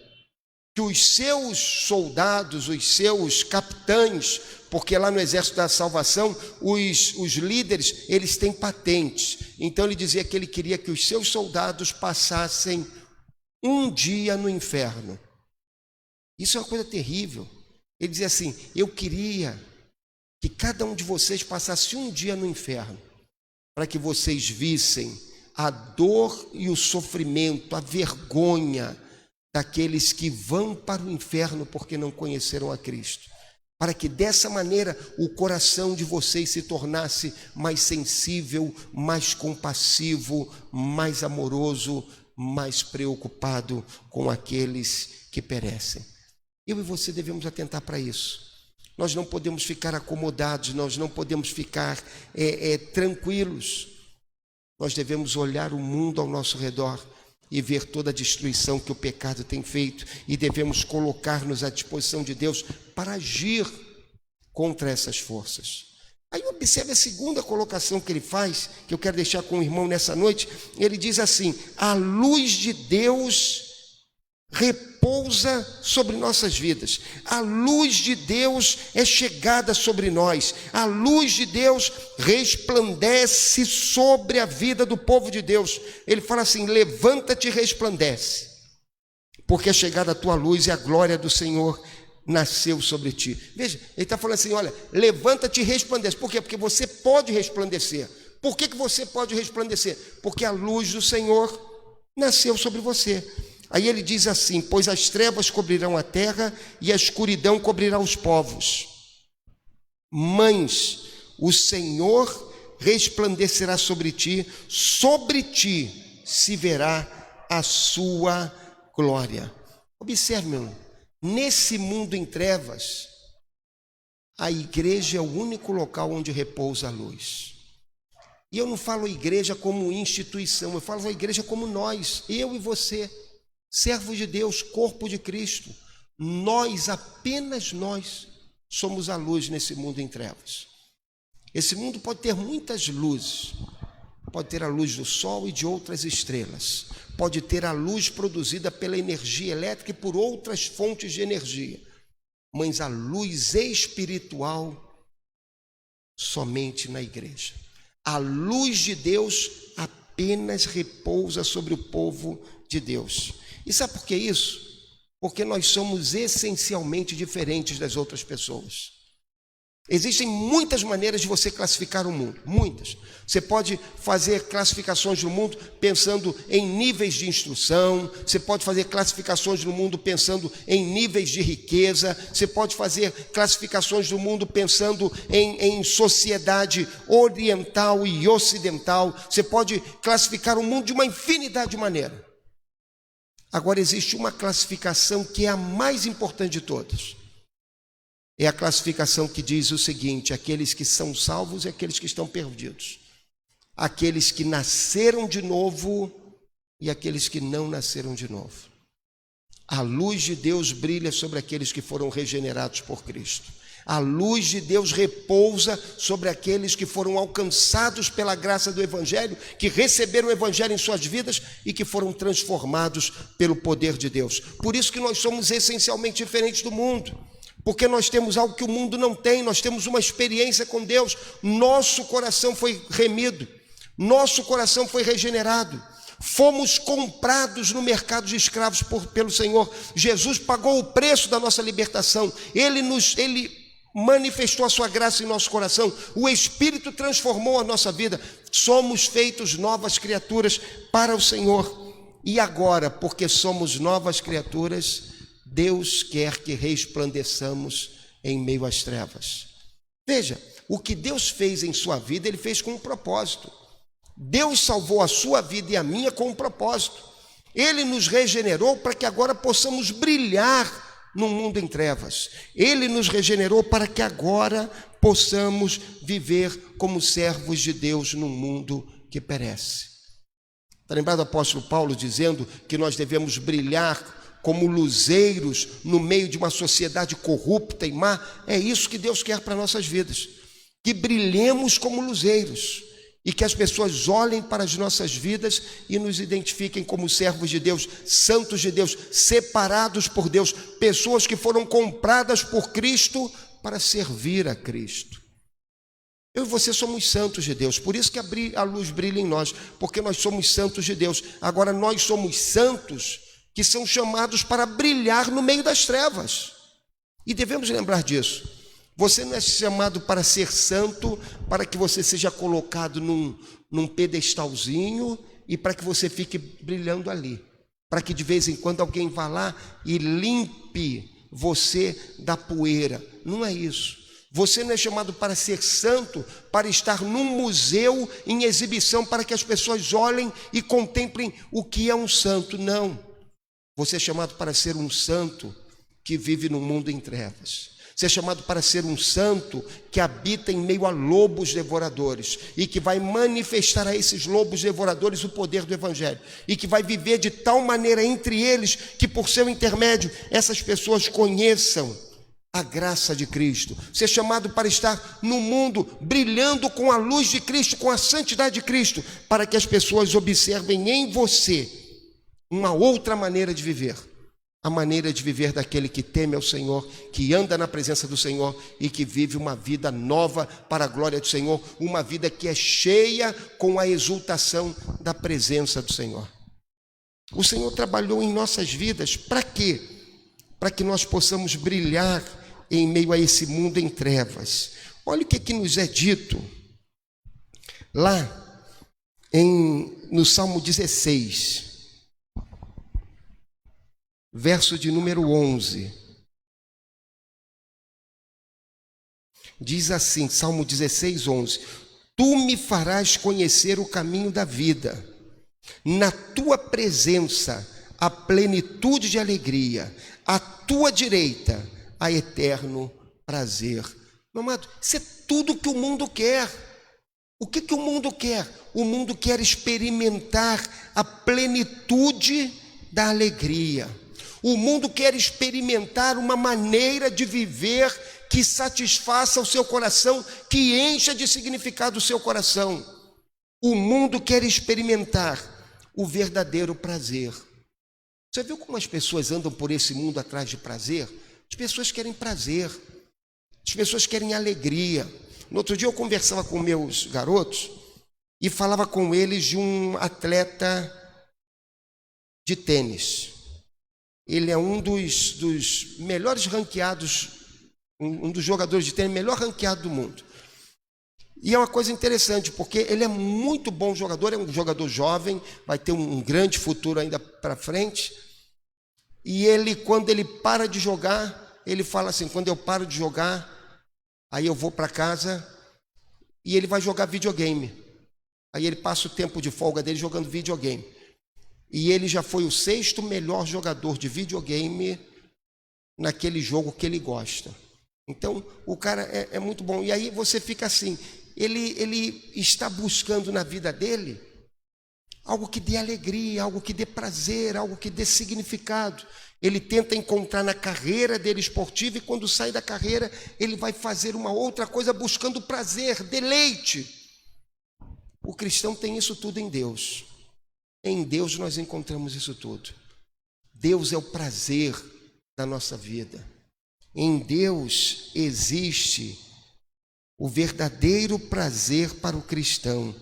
que os seus soldados, os seus capitães, porque lá no Exército da Salvação, os líderes, eles têm patentes. Então ele dizia que ele queria que os seus soldados passassem um dia no inferno. Isso é uma coisa terrível. Ele dizia assim: eu queria que cada um de vocês passasse um dia no inferno, para que vocês vissem a dor e o sofrimento, a vergonha daqueles que vão para o inferno porque não conheceram a Cristo, para que dessa maneira o coração de vocês se tornasse mais sensível, mais compassivo, mais amoroso, mais preocupado com aqueles que perecem. Eu e você devemos atentar para isso. Nós não podemos ficar acomodados, nós não podemos ficar tranquilos. Nós devemos olhar o mundo ao nosso redor e ver toda a destruição que o pecado tem feito, e devemos colocar-nos à disposição de Deus para agir contra essas forças. Aí observe a segunda colocação que ele faz, que eu quero deixar com o irmão nessa noite. Ele diz assim: a luz de Deus repousa sobre nossas vidas. A luz de Deus é chegada sobre nós. A luz de Deus resplandece sobre a vida do povo de Deus. Ele fala assim: levanta-te e resplandece, porque é chegada a tua luz e a glória do Senhor nasceu sobre ti. Veja, ele está falando assim: olha, levanta-te e resplandece. Por quê? Porque você pode resplandecer. Por que você pode resplandecer? Porque a luz do Senhor nasceu sobre você. Aí ele diz assim: pois as trevas cobrirão a terra e a escuridão cobrirá os povos. Mas o Senhor resplandecerá sobre ti se verá a sua glória. Observe, meu irmão, nesse mundo em trevas, a igreja é o único local onde repousa a luz. E eu não falo igreja como instituição, eu falo a igreja como nós, eu e você, servos de Deus, corpo de Cristo. Nós, apenas nós, somos a luz nesse mundo em trevas. Esse mundo pode ter muitas luzes, pode ter a luz do sol e de outras estrelas, pode ter a luz produzida pela energia elétrica e por outras fontes de energia, mas a luz espiritual somente na igreja. A luz de Deus apenas repousa sobre o povo de Deus. E sabe por que isso? Porque nós somos essencialmente diferentes das outras pessoas. Existem muitas maneiras de você classificar o mundo, muitas. Você pode fazer classificações no mundo pensando em níveis de instrução, você pode fazer classificações no mundo pensando em níveis de riqueza, você pode fazer classificações no mundo pensando em sociedade oriental e ocidental, você pode classificar o mundo de uma infinidade de maneiras. Agora, existe uma classificação que é a mais importante de todas. É a classificação que diz o seguinte: aqueles que são salvos e aqueles que estão perdidos. Aqueles que nasceram de novo e aqueles que não nasceram de novo. A luz de Deus brilha sobre aqueles que foram regenerados por Cristo. A luz de Deus repousa sobre aqueles que foram alcançados pela graça do Evangelho, que receberam o Evangelho em suas vidas e que foram transformados pelo poder de Deus. Por isso que nós somos essencialmente diferentes do mundo, porque nós temos algo que o mundo não tem, nós temos uma experiência com Deus. Nosso coração foi remido, nosso coração foi regenerado. Fomos comprados no mercado de escravos pelo Senhor. Jesus pagou o preço da nossa libertação. Ele manifestou a sua graça em nosso coração. O Espírito transformou a nossa vida. Somos feitos novas criaturas para o Senhor. E agora, porque somos novas criaturas, Deus quer que resplandeçamos em meio às trevas. Veja, o que Deus fez em sua vida, Ele fez com um propósito. Deus salvou a sua vida e a minha com um propósito. Ele nos regenerou para que agora possamos brilhar no mundo em trevas. Ele nos regenerou para que agora possamos viver como servos de Deus num mundo que perece. Está lembrado do apóstolo Paulo dizendo que nós devemos brilhar como luzeiros no meio de uma sociedade corrupta e má? É isso que Deus quer para nossas vidas, que brilhemos como luzeiros e que as pessoas olhem para as nossas vidas e nos identifiquem como servos de Deus, santos de Deus, separados por Deus, pessoas que foram compradas por Cristo para servir a Cristo. Eu e você somos santos de Deus, por isso que a luz brilha em nós, porque nós somos santos de Deus. Agora, nós somos santos que são chamados para brilhar no meio das trevas, e devemos lembrar disso. Você não é chamado para ser santo, para que você seja colocado num pedestalzinho e para que você fique brilhando ali, para que de vez em quando alguém vá lá e limpe você da poeira. Não é isso. Você não é chamado para ser santo, para estar num museu em exibição, para que as pessoas olhem e contemplem o que é um santo. Não. Você é chamado para ser um santo que vive no mundo em trevas. Você é chamado para ser um santo que habita em meio a lobos devoradores e que vai manifestar a esses lobos devoradores o poder do Evangelho e que vai viver de tal maneira entre eles que por seu intermédio essas pessoas conheçam a graça de Cristo. Você é chamado para estar no mundo brilhando com a luz de Cristo, com a santidade de Cristo, para que as pessoas observem em você uma outra maneira de viver. A maneira de viver daquele que teme ao Senhor, que anda na presença do Senhor e que vive uma vida nova para a glória do Senhor, uma vida que é cheia com a exultação da presença do Senhor. O Senhor trabalhou em nossas vidas para quê? Para que nós possamos brilhar em meio a esse mundo em trevas. Olha o que nos é dito lá no Salmo 16. Verso de número 11, diz assim, Salmo 16, 11: Tu me farás conhecer o caminho da vida, na tua presença a plenitude de alegria, à tua direita há eterno prazer. Meu amado, isso é tudo que o mundo quer. O que o mundo quer? O mundo quer experimentar a plenitude da alegria. O mundo quer experimentar uma maneira de viver que satisfaça o seu coração, que encha de significado o seu coração. O mundo quer experimentar o verdadeiro prazer. Você viu como as pessoas andam por esse mundo atrás de prazer? As pessoas querem prazer, as pessoas querem alegria. No outro dia eu conversava com meus garotos e falava com eles de um atleta de tênis. Ele é um dos melhores ranqueados, um dos jogadores de tênis melhor ranqueado do mundo. E é uma coisa interessante, porque ele é muito bom jogador, é um jogador jovem, vai ter um grande futuro ainda para frente. E ele, quando ele para de jogar, ele fala assim, quando eu paro de jogar, aí eu vou para casa e ele vai jogar videogame. Aí ele passa o tempo de folga dele jogando videogame. E ele já foi o 6º melhor jogador de videogame naquele jogo que ele gosta. Então, o cara é muito bom. E aí você fica assim, ele está buscando na vida dele algo que dê alegria, algo que dê prazer, algo que dê significado. Ele tenta encontrar na carreira dele esportiva e quando sai da carreira, ele vai fazer uma outra coisa buscando prazer, deleite. O cristão tem isso tudo em Deus. Em Deus nós encontramos isso tudo. Deus é o prazer da nossa vida. Em Deus existe o verdadeiro prazer para o cristão.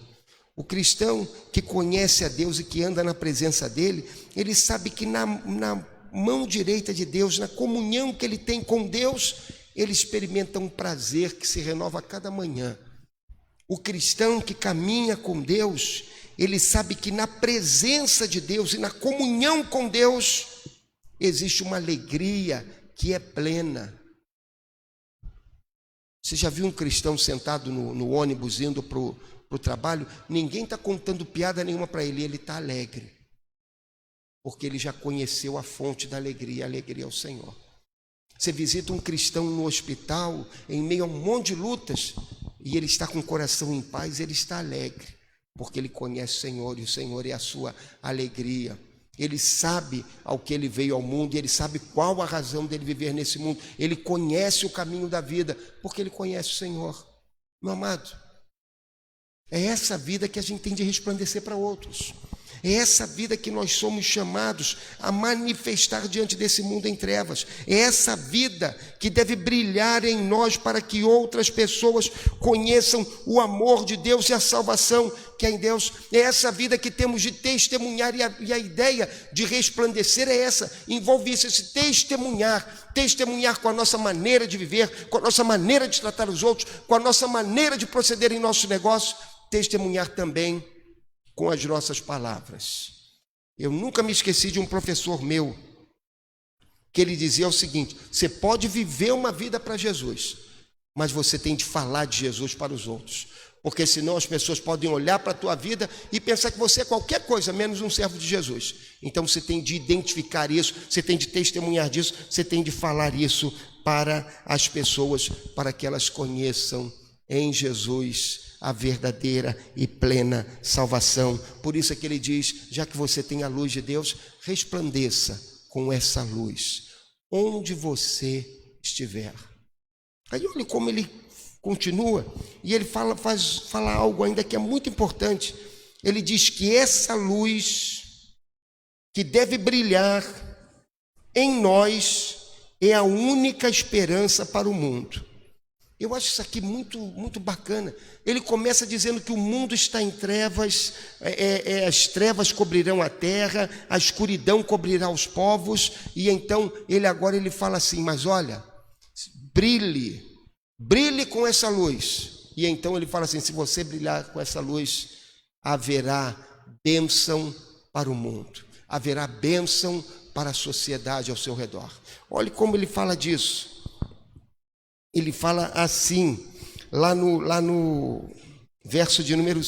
O cristão que conhece a Deus e que anda na presença dele, ele sabe que na mão direita de Deus, na comunhão que ele tem com Deus, ele experimenta um prazer que se renova a cada manhã. O cristão que caminha com Deus, ele sabe que na presença de Deus e na comunhão com Deus existe uma alegria que é plena. Você já viu um cristão sentado no ônibus indo para o trabalho? Ninguém está contando piada nenhuma para ele, ele está alegre, porque ele já conheceu a fonte da alegria, a alegria é o Senhor. Você visita um cristão no hospital, em meio a um monte de lutas, e ele está com o coração em paz, ele está alegre, porque ele conhece o Senhor, e o Senhor é a sua alegria. Ele sabe ao que ele veio ao mundo, e ele sabe qual a razão dele viver nesse mundo. Ele conhece o caminho da vida, porque ele conhece o Senhor. Meu amado, é essa vida que a gente tem de resplandecer para outros. É essa vida que nós somos chamados a manifestar diante desse mundo em trevas. É essa vida que deve brilhar em nós para que outras pessoas conheçam o amor de Deus e a salvação que é em Deus. É essa vida que temos de testemunhar e a ideia de resplandecer é essa. Envolve isso, esse testemunhar. Testemunhar com a nossa maneira de viver, com a nossa maneira de tratar os outros, com a nossa maneira de proceder em nosso negócio. Testemunhar também com as nossas palavras. Eu nunca me esqueci de um professor meu, que ele dizia o seguinte: você pode viver uma vida para Jesus, mas você tem de falar de Jesus para os outros, porque senão as pessoas podem olhar para a tua vida e pensar que você é qualquer coisa menos um servo de Jesus. Então você tem de identificar isso, você tem de testemunhar disso, você tem de falar isso para as pessoas, para que elas conheçam em Jesus a verdadeira e plena salvação. Por isso é que ele diz: já que você tem a luz de Deus, resplandeça com essa luz onde você estiver. Aí olha como ele continua, e ele fala algo ainda que é muito importante. Ele diz que essa luz que deve brilhar em nós é a única esperança para o mundo. Eu acho isso aqui muito, muito bacana. Ele começa dizendo que o mundo está em trevas, as trevas cobrirão a terra, a escuridão cobrirá os povos, e então ele fala assim: mas olha, brilhe com essa luz. E então ele fala assim: se você brilhar com essa luz, haverá bênção para o mundo, haverá bênção para a sociedade ao seu redor. Olhe como ele fala disso. Ele fala assim, lá no verso de número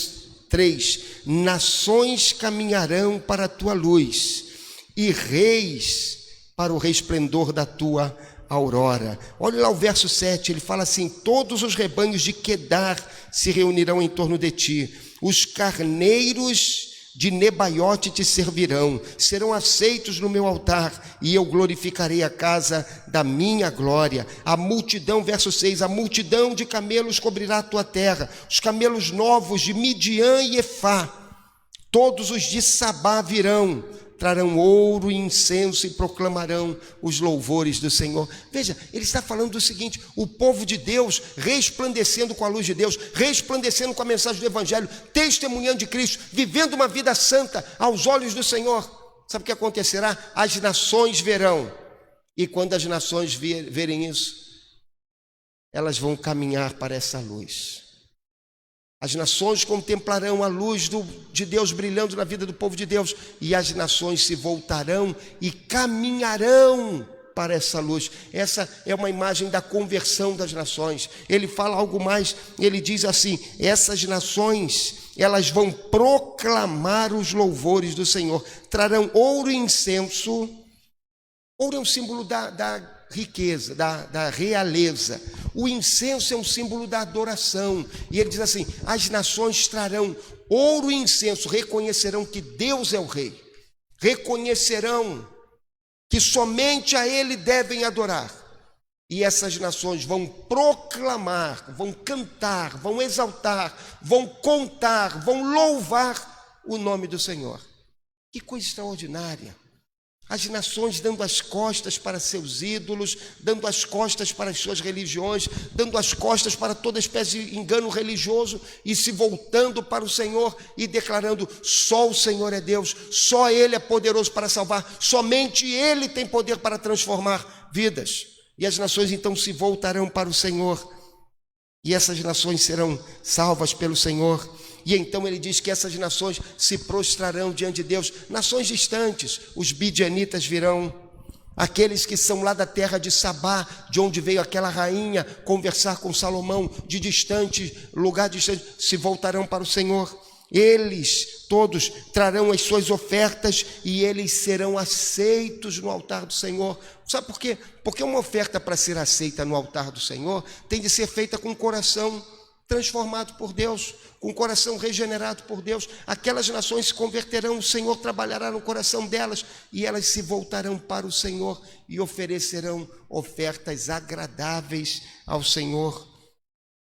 3: nações caminharão para a tua luz, e reis para o resplendor da tua aurora. Olha lá o verso 7, ele fala assim: todos os rebanhos de Quedar se reunirão em torno de ti, os carneiros de Nebaiote te servirão, serão aceitos no meu altar, e eu glorificarei a casa da minha glória. A multidão, verso 6, a multidão de camelos cobrirá a tua terra, os camelos novos de Midian e Efá, todos os de Sabá virão, trarão ouro e incenso e proclamarão os louvores do Senhor. Veja, ele está falando do seguinte: o povo de Deus resplandecendo com a luz de Deus, resplandecendo com a mensagem do Evangelho, testemunhando de Cristo, vivendo uma vida santa aos olhos do Senhor. Sabe o que acontecerá? As nações verão, e quando as nações verem isso, elas vão caminhar para essa luz. As nações contemplarão a luz de Deus brilhando na vida do povo de Deus, e as nações se voltarão e caminharão para essa luz. Essa é uma imagem da conversão das nações. Ele fala algo mais, ele diz assim: essas nações, elas vão proclamar os louvores do Senhor, trarão ouro e incenso. Ouro é um símbolo da riqueza, da realeza. O incenso é um símbolo da adoração. E ele diz assim: as nações trarão ouro e incenso, reconhecerão que Deus é o Rei, reconhecerão que somente a Ele devem adorar. E essas nações vão proclamar, vão cantar, vão exaltar, vão contar, vão louvar o nome do Senhor. Que coisa extraordinária! As nações dando as costas para seus ídolos, dando as costas para as suas religiões, dando as costas para toda espécie de engano religioso, e se voltando para o Senhor e declarando: só o Senhor é Deus, só Ele é poderoso para salvar, somente Ele tem poder para transformar vidas. E as nações então se voltarão para o Senhor, e essas nações serão salvas pelo Senhor. E então ele diz que essas nações se prostrarão diante de Deus. Nações distantes, os midianitas virão, aqueles que são lá da terra de Sabá, de onde veio aquela rainha conversar com Salomão, de distante, lugar distante, se voltarão para o Senhor. Eles todos trarão as suas ofertas e eles serão aceitos no altar do Senhor. Sabe por quê? Porque uma oferta, para ser aceita no altar do Senhor, tem de ser feita com o coração transformado por Deus, com o coração regenerado por Deus. Aquelas nações se converterão, o Senhor trabalhará no coração delas, e elas se voltarão para o Senhor e oferecerão ofertas agradáveis ao Senhor,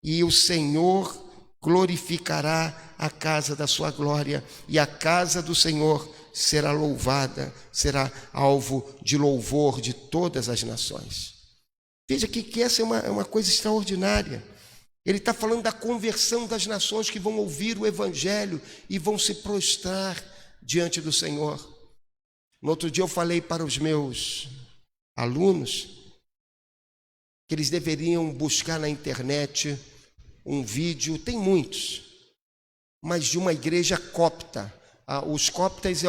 e o Senhor glorificará a casa da sua glória, e a casa do Senhor será louvada, será alvo de louvor de todas as nações. Veja que essa é uma coisa extraordinária. Ele está falando da conversão das nações que vão ouvir o Evangelho e vão se prostrar diante do Senhor. No outro dia eu falei para os meus alunos que eles deveriam buscar na internet um vídeo, tem muitos, mas de uma igreja copta. Os coptas é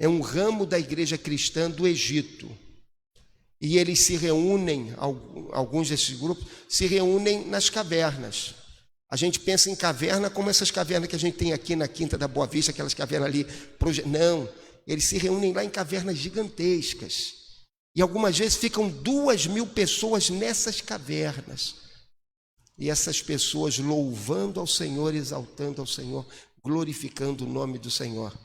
um ramo da igreja cristã do Egito. E eles se reúnem, alguns desses grupos, se reúnem nas cavernas. A gente pensa em caverna como essas cavernas que a gente tem aqui na Quinta da Boa Vista, aquelas cavernas ali. Não, eles se reúnem lá em cavernas gigantescas. E algumas vezes ficam 2.000 pessoas nessas cavernas. E essas pessoas louvando ao Senhor, exaltando ao Senhor, glorificando o nome do Senhor.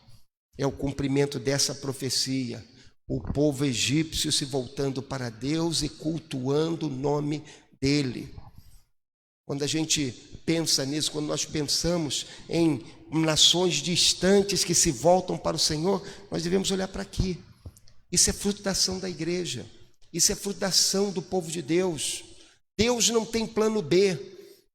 É o cumprimento dessa profecia. O povo egípcio se voltando para Deus e cultuando o nome dele. Quando a gente pensa nisso, quando nós pensamos em nações distantes que se voltam para o Senhor, nós devemos olhar para aqui. Isso é fruto da ação da igreja. Isso é fruto da ação do povo de Deus. Deus não tem plano B.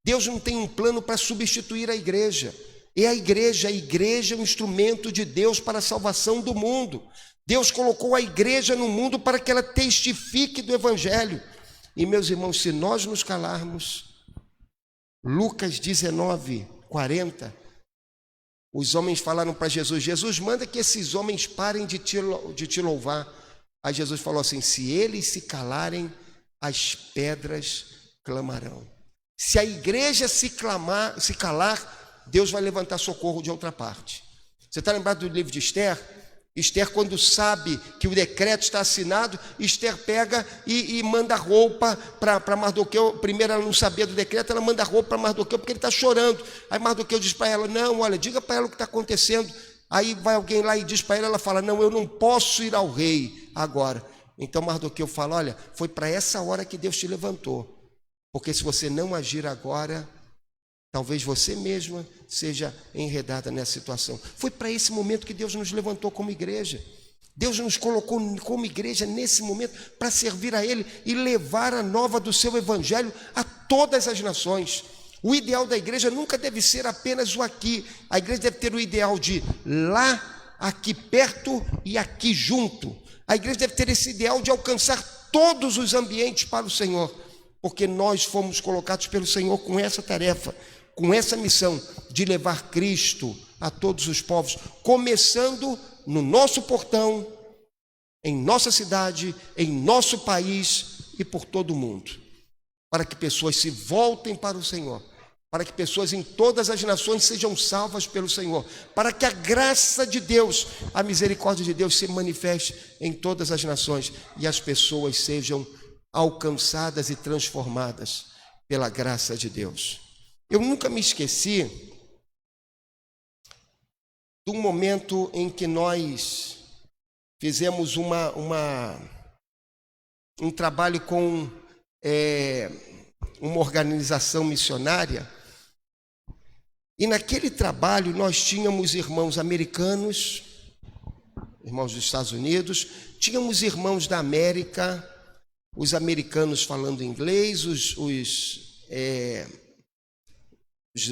Deus não tem um plano para substituir a igreja. É a igreja é um instrumento de Deus para a salvação do mundo. Deus colocou a igreja no mundo para que ela testifique do evangelho. E meus irmãos, se nós nos calarmos, Lucas 19:40, os homens falaram para Jesus: Jesus, manda que esses homens parem de te louvar. Aí Jesus falou assim: se eles se calarem, as pedras clamarão. Se a igreja se calar, Deus vai levantar socorro de outra parte. Você está lembrado do livro de Esther? Esther, quando sabe que o decreto está assinado, Esther pega e manda roupa para Mardoqueu. Primeiro ela não sabia do decreto, ela manda roupa para Mardoqueu porque ele está chorando. Aí Mardoqueu diz para ela: não, olha, diga para ela o que está acontecendo. Aí vai alguém lá e diz para ela fala: não, eu não posso ir ao rei agora. Então Mardoqueu fala: olha, foi para essa hora que Deus te levantou, porque se você não agir agora, talvez você mesma seja enredada nessa situação. Foi para esse momento que Deus nos levantou como igreja. Deus nos colocou como igreja nesse momento para servir a Ele e levar a nova do seu evangelho a todas as nações. O ideal da igreja nunca deve ser apenas o aqui. A igreja deve ter o ideal de lá, aqui perto e aqui junto. A igreja deve ter esse ideal de alcançar todos os ambientes para o Senhor, porque nós fomos colocados pelo Senhor com essa tarefa, com essa missão de levar Cristo a todos os povos, começando no nosso portão, em nossa cidade, em nosso país e por todo o mundo, para que pessoas se voltem para o Senhor, para que pessoas em todas as nações sejam salvas pelo Senhor, para que a graça de Deus, a misericórdia de Deus se manifeste em todas as nações e as pessoas sejam alcançadas e transformadas pela graça de Deus. Eu nunca me esqueci de um momento em que nós fizemos um trabalho com uma organização missionária, e naquele trabalho nós tínhamos irmãos americanos, irmãos dos Estados Unidos, tínhamos irmãos da América, os americanos falando inglês, os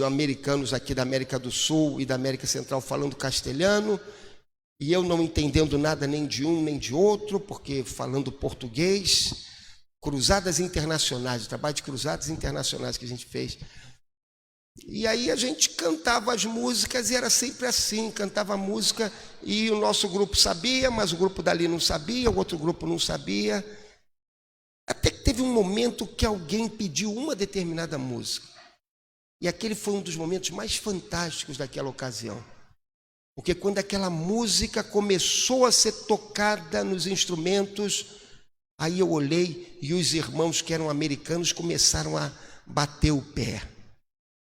americanos aqui da América do Sul e da América Central falando castelhano, e eu não entendendo nada nem de um nem de outro, porque falando português. Cruzadas internacionais, trabalho de cruzadas internacionais que a gente fez. E aí a gente cantava as músicas e era sempre assim, cantava a música e o nosso grupo sabia, mas o grupo dali não sabia, o outro grupo não sabia. Até que teve um momento que alguém pediu uma determinada música. E aquele foi um dos momentos mais fantásticos daquela ocasião. Porque quando aquela música começou a ser tocada nos instrumentos, aí eu olhei e os irmãos que eram americanos começaram a bater o pé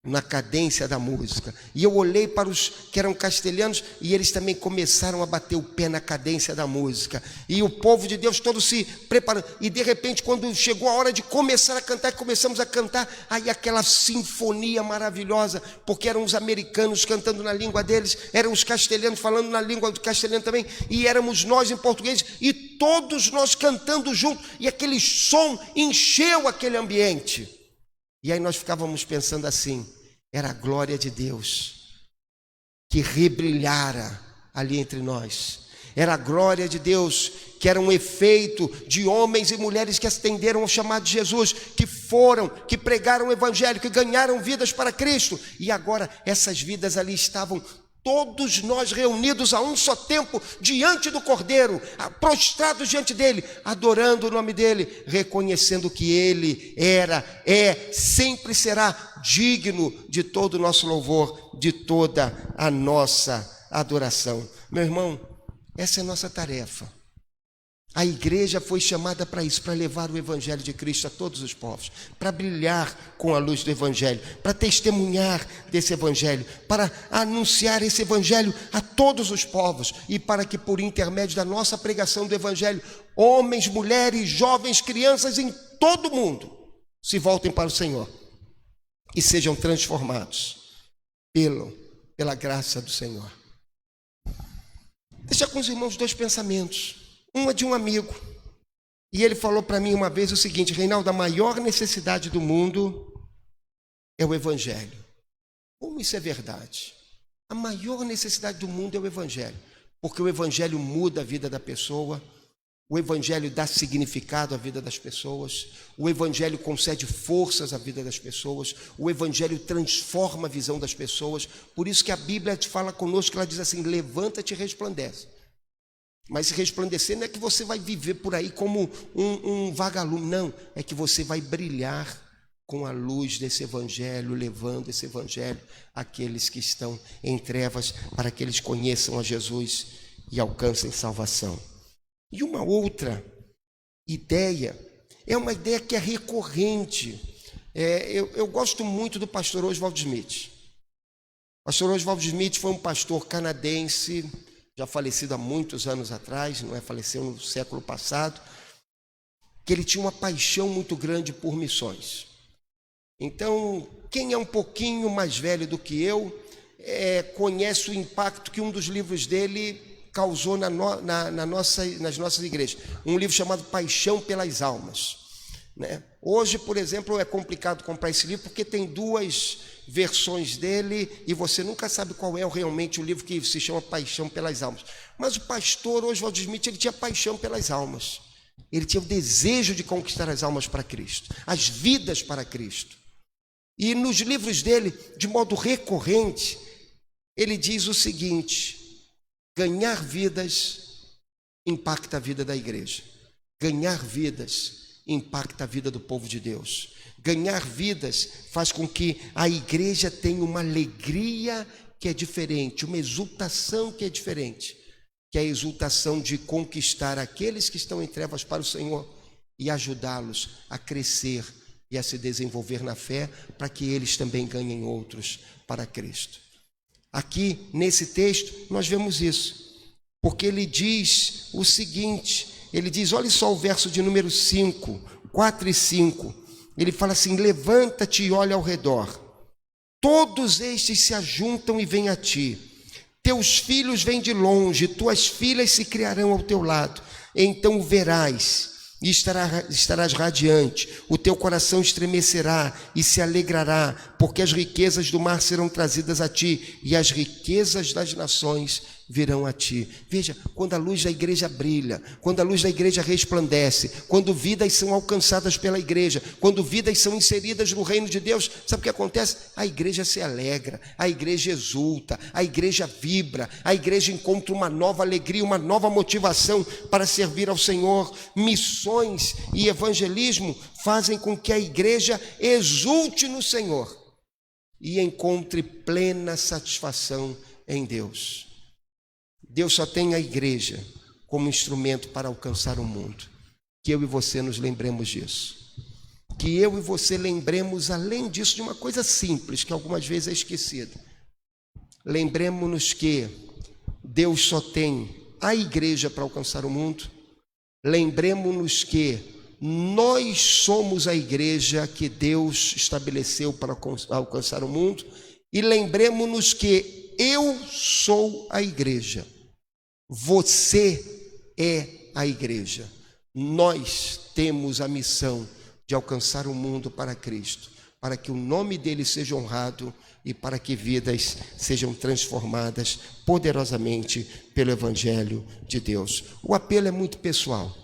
na cadência da música. E eu olhei para os que eram castelhanos e eles também começaram a bater o pé na cadência da música. E o povo de Deus todo se preparando. E de repente, quando chegou a hora de começar a cantar, começamos a cantar, aí aquela sinfonia maravilhosa, porque eram os americanos cantando na língua deles, eram os castelhanos falando na língua do castelhano também, e éramos nós em português, e todos nós cantando junto, e aquele som encheu aquele ambiente. E aí nós ficávamos pensando assim: era a glória de Deus que rebrilhara ali entre nós. era a glória de Deus, que era um efeito de homens e mulheres que atenderam ao chamado de Jesus, que pregaram o evangelho, que ganharam vidas para Cristo, e agora essas vidas ali estavam, todos nós reunidos a um só tempo, diante do Cordeiro, prostrados diante dele, adorando o nome dele, reconhecendo que ele sempre será digno de todo o nosso louvor, de toda a nossa adoração. Meu irmão, essa é a nossa tarefa. A igreja foi chamada para isso, para levar o evangelho de Cristo a todos os povos, para brilhar com a luz do evangelho, para testemunhar desse evangelho, para anunciar esse evangelho a todos os povos, e para que por intermédio da nossa pregação do evangelho, homens, mulheres, jovens, crianças em todo o mundo se voltem para o Senhor e sejam transformados pela graça do Senhor. Deixa com os irmãos dois pensamentos. Um é de um amigo, e ele falou para mim uma vez o seguinte: Reinaldo, a maior necessidade do mundo é o evangelho. Como isso é verdade? A maior necessidade do mundo é o evangelho, porque o evangelho muda a vida da pessoa, o evangelho dá significado à vida das pessoas, o evangelho concede forças à vida das pessoas, o evangelho transforma a visão das pessoas. Por isso que a Bíblia fala conosco, ela diz assim: levanta-te e resplandece. Mas se resplandecer não é que você vai viver por aí como um vagalume, não, é que você vai brilhar com a luz desse evangelho, levando esse evangelho àqueles que estão em trevas, para que eles conheçam a Jesus e alcancem salvação. E uma outra ideia, é uma ideia que é recorrente. Eu gosto muito do pastor Oswald Smith. O pastor Oswald Smith foi um pastor canadense, já falecido há muitos anos atrás, não é? Faleceu no século passado, que ele tinha uma paixão muito grande por missões. Então, quem é um pouquinho mais velho do que eu, conhece o impacto que um dos livros dele causou nas nossas igrejas. Um livro chamado Paixão pelas Almas, né? Hoje, por exemplo, é complicado comprar esse livro, porque tem duas versões dele, e você nunca sabe qual é realmente o livro que se chama Paixão pelas Almas. Mas o pastor Oswald Smith, ele tinha paixão pelas almas. Ele tinha o desejo de conquistar as almas para Cristo, as vidas para Cristo. E nos livros dele, de modo recorrente, ele diz o seguinte: ganhar vidas impacta a vida da igreja. Ganhar vidas impacta a vida do povo de Deus. Ganhar vidas faz com que a igreja tenha uma alegria que é diferente, uma exultação que é diferente, que é a exultação de conquistar aqueles que estão em trevas para o Senhor e ajudá-los a crescer e a se desenvolver na fé, para que eles também ganhem outros para Cristo. Aqui, nesse texto, nós vemos isso, porque ele diz o seguinte, ele diz, olha só o verso de número 4 e 5, ele fala assim: levanta-te e olha ao redor, todos estes se ajuntam e vêm a ti, teus filhos vêm de longe, tuas filhas se criarão ao teu lado, então o verás e estarás radiante, o teu coração estremecerá e se alegrará, porque as riquezas do mar serão trazidas a ti, e as riquezas das nações virão a ti. Veja, quando a luz da igreja brilha, quando a luz da igreja resplandece, quando vidas são alcançadas pela igreja, quando vidas são inseridas no reino de Deus, sabe o que acontece? A igreja se alegra, a igreja exulta, a igreja vibra, a igreja encontra uma nova alegria, uma nova motivação para servir ao Senhor. Missões e evangelismo fazem com que a igreja exulte no Senhor e encontre plena satisfação em Deus. Deus só tem a igreja como instrumento para alcançar o mundo. Que eu e você nos lembremos disso. Que eu e você lembremos, além disso, de uma coisa simples, que algumas vezes é esquecida. Lembremos-nos que Deus só tem a igreja para alcançar o mundo. Lembremos-nos que nós somos a igreja que Deus estabeleceu para alcançar o mundo. E lembremos-nos que eu sou a igreja. Você é a igreja. Nós temos a missão de alcançar o mundo para Cristo. para que o nome dele seja honrado e para que vidas sejam transformadas poderosamente pelo Evangelho de Deus. O apelo é muito pessoal.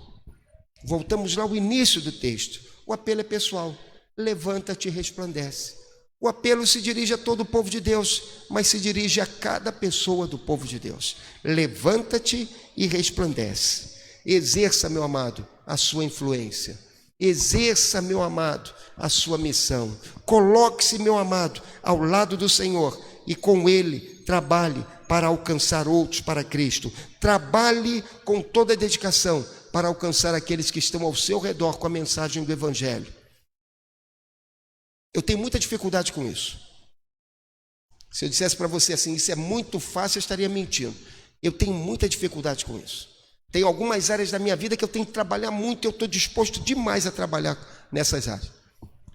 Voltamos lá ao início do texto. O apelo é pessoal. Levanta-te e resplandece. O apelo se dirige a todo o povo de Deus, mas se dirige a cada pessoa do povo de Deus. Levanta-te e resplandece. Exerça, meu amado, a sua influência. Exerça, meu amado, a sua missão. Coloque-se, meu amado, ao lado do Senhor e com Ele trabalhe para alcançar outros para Cristo. Trabalhe com toda a dedicação para alcançar aqueles que estão ao seu redor com a mensagem do Evangelho. Eu tenho muita dificuldade com isso. Se eu dissesse para você assim, isso é muito fácil, eu estaria mentindo. Eu tenho muita dificuldade com isso. Tem algumas áreas da minha vida que eu tenho que trabalhar muito e eu estou disposto demais a trabalhar nessas áreas.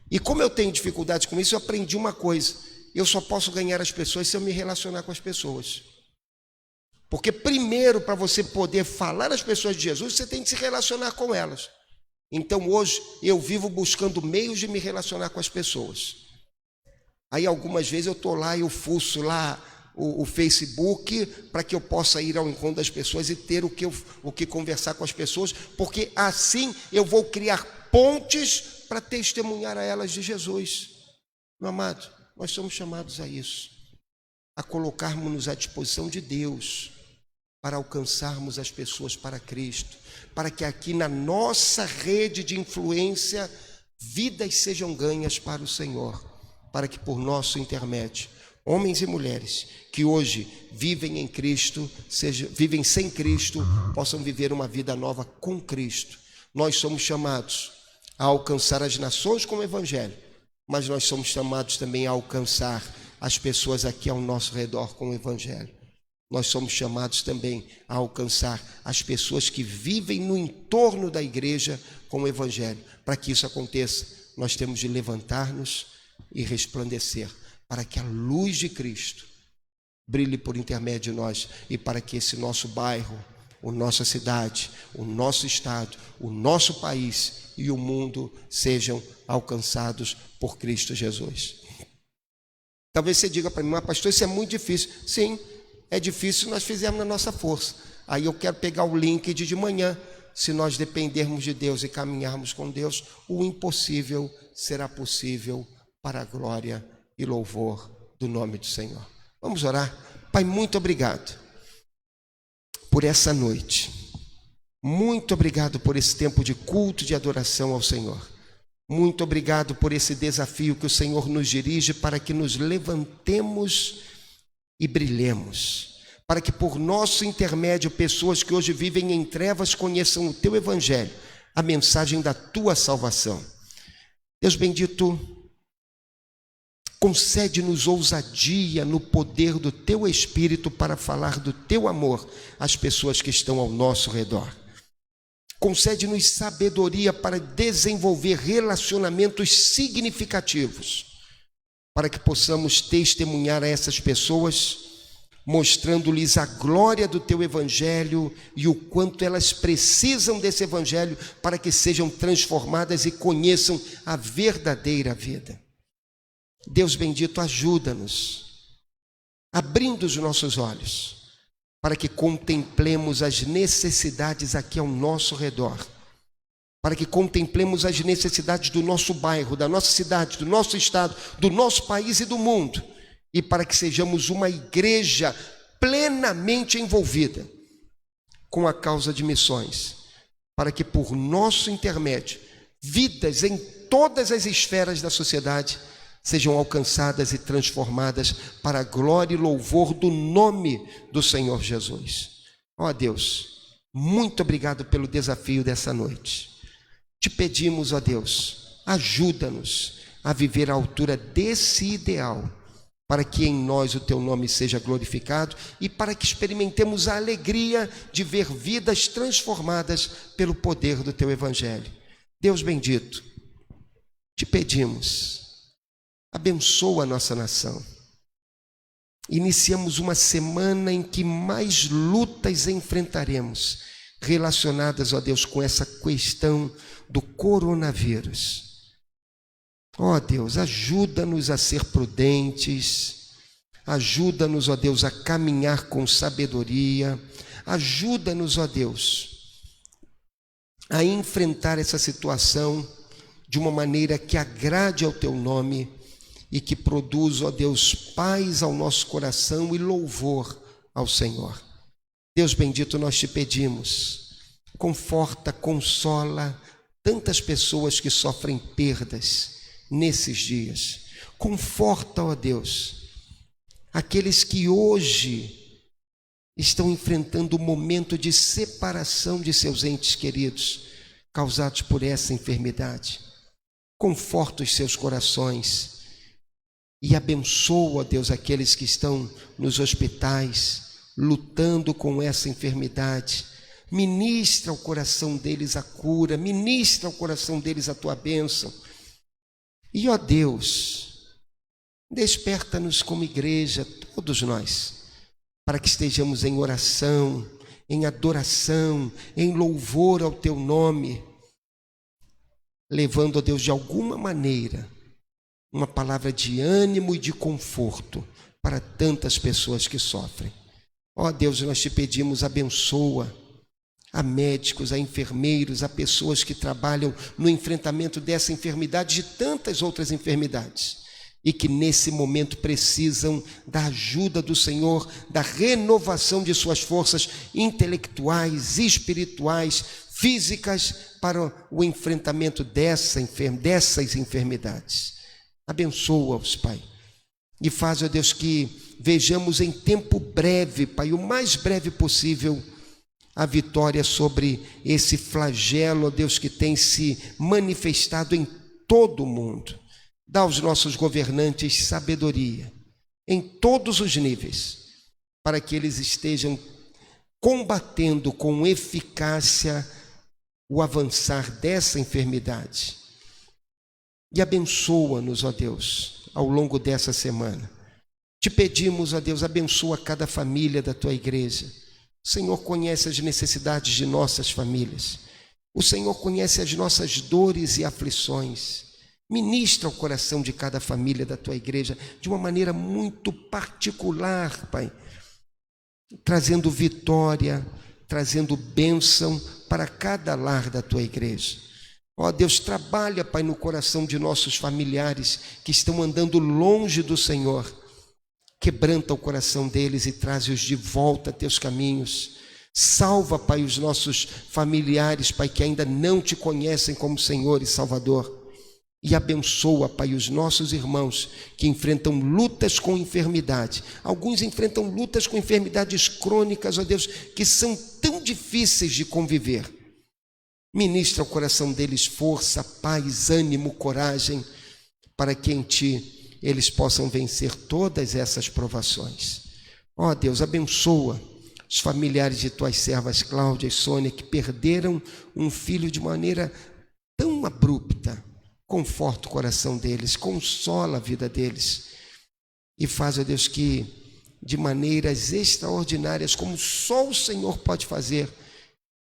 E como eu tenho dificuldade com isso, eu aprendi uma coisa. Eu só posso ganhar as pessoas se eu me relacionar com as pessoas. Porque primeiro, para você poder falar às pessoas de Jesus, você tem que se relacionar com elas. Então hoje eu vivo buscando meios de me relacionar com as pessoas. Aí algumas vezes eu estou lá e eu fuço lá o Facebook para que eu possa ir ao encontro das pessoas e ter o que conversar com as pessoas, porque assim eu vou criar pontes para testemunhar a elas de Jesus. Meu amado, nós somos chamados a isso, a colocarmos-nos à disposição de Deus para alcançarmos as pessoas para Cristo, para que aqui na nossa rede de influência vidas sejam ganhas para o Senhor, para que por nosso intermédio homens e mulheres que hoje vivem em Cristo, vivem sem Cristo, possam viver uma vida nova com Cristo. Nós somos chamados a alcançar as nações com o Evangelho, mas nós somos chamados também a alcançar as pessoas aqui ao nosso redor com o Evangelho. Nós somos chamados também a alcançar as pessoas que vivem no entorno da igreja com o Evangelho. Para que isso aconteça, nós temos de levantar-nos e resplandecer, para que a luz de Cristo brilhe por intermédio de nós e para que esse nosso bairro, a nossa cidade, o nosso estado, o nosso país e o mundo sejam alcançados por Cristo Jesus. Talvez você diga para mim, mas pastor, isso é muito difícil. Sim, é difícil, nós fizemos na nossa força. Aí eu quero pegar o link de manhã. Se nós dependermos de Deus e caminharmos com Deus, o impossível será possível para a glória e louvor do nome do Senhor. Vamos orar. Pai, muito obrigado por essa noite. Muito obrigado por esse tempo de culto, de adoração ao Senhor. Muito obrigado por esse desafio que o Senhor nos dirige para que nos levantemos e brilhemos, para que por nosso intermédio pessoas que hoje vivem em trevas conheçam o Teu Evangelho, a mensagem da Tua salvação. Deus bendito, concede-nos ousadia no poder do Teu Espírito para falar do Teu amor às pessoas que estão ao nosso redor. Concede-nos sabedoria para desenvolver relacionamentos significativos, para que possamos testemunhar a essas pessoas, mostrando-lhes a glória do Teu Evangelho e o quanto elas precisam desse Evangelho para que sejam transformadas e conheçam a verdadeira vida. Deus bendito, ajuda-nos, abrindo os nossos olhos, para que contemplemos as necessidades aqui ao nosso redor, para que contemplemos as necessidades do nosso bairro, da nossa cidade, do nosso estado, do nosso país e do mundo, e para que sejamos uma igreja plenamente envolvida com a causa de missões, para que por nosso intermédio, vidas em todas as esferas da sociedade sejam alcançadas e transformadas para a glória e louvor do nome do Senhor Jesus. Ó Deus, muito obrigado pelo desafio dessa noite. Te pedimos, ó Deus, ajuda-nos a viver à altura desse ideal, para que em nós o Teu nome seja glorificado e para que experimentemos a alegria de ver vidas transformadas pelo poder do Teu Evangelho. Deus bendito, te pedimos, abençoa a nossa nação. Iniciamos uma semana em que mais lutas enfrentaremos, relacionadas, ó Deus, com essa questão do coronavírus. Ó Deus, ajuda-nos a ser prudentes, ajuda-nos, ó Deus, a caminhar com sabedoria, ajuda-nos, ó Deus, a enfrentar essa situação de uma maneira que agrade ao Teu nome e que produza, ó Deus, paz ao nosso coração e louvor ao Senhor. Deus bendito, nós Te pedimos, conforta, consola tantas pessoas que sofrem perdas nesses dias. Conforta, ó Deus, aqueles que hoje estão enfrentando um momento de separação de seus entes queridos, causados por essa enfermidade. Conforta os seus corações e abençoa, ó Deus, aqueles que estão nos hospitais, lutando com essa enfermidade. Ministra ao coração deles a cura, ministra ao coração deles a Tua bênção. E, ó Deus, desperta-nos como igreja, todos nós, para que estejamos em oração, em adoração, em louvor ao Teu nome, levando, ó Deus, de alguma maneira, uma palavra de ânimo e de conforto para tantas pessoas que sofrem. Ó Deus, nós Te pedimos, abençoa a médicos, a enfermeiros, a pessoas que trabalham no enfrentamento dessa enfermidade, de tantas outras enfermidades, e que nesse momento precisam da ajuda do Senhor, da renovação de suas forças intelectuais, espirituais, físicas, para o enfrentamento dessas enfermidades. Abençoa-os, Pai, e faz, ó Deus, que vejamos em tempo breve, Pai, o mais breve possível, a vitória sobre esse flagelo, ó Deus, que tem se manifestado em todo o mundo. Dá aos nossos governantes sabedoria em todos os níveis, para que eles estejam combatendo com eficácia o avançar dessa enfermidade. E abençoa-nos, ó Deus, ao longo dessa semana. Te pedimos, ó Deus, abençoa cada família da Tua igreja. O Senhor conhece as necessidades de nossas famílias. O Senhor conhece as nossas dores e aflições. Ministra o coração de cada família da Tua igreja de uma maneira muito particular, Pai, trazendo vitória, trazendo bênção para cada lar da Tua igreja. Ó Deus, trabalha, Pai, no coração de nossos familiares que estão andando longe do Senhor. Quebranta o coração deles e traz-os de volta a Teus caminhos. Salva, Pai, os nossos familiares, Pai, que ainda não Te conhecem como Senhor e Salvador. E abençoa, Pai, os nossos irmãos que enfrentam lutas com enfermidade. Alguns enfrentam lutas com enfermidades crônicas, ó Deus, que são tão difíceis de conviver. Ministra ao coração deles força, paz, ânimo, coragem, para que em Ti eles possam vencer todas essas provações. Ó Deus, abençoa os familiares de Tuas servas Cláudia e Sônia, que perderam um filho de maneira tão abrupta. Conforta o coração deles, consola a vida deles e faz, ó Deus, que de maneiras extraordinárias, como só o Senhor pode fazer,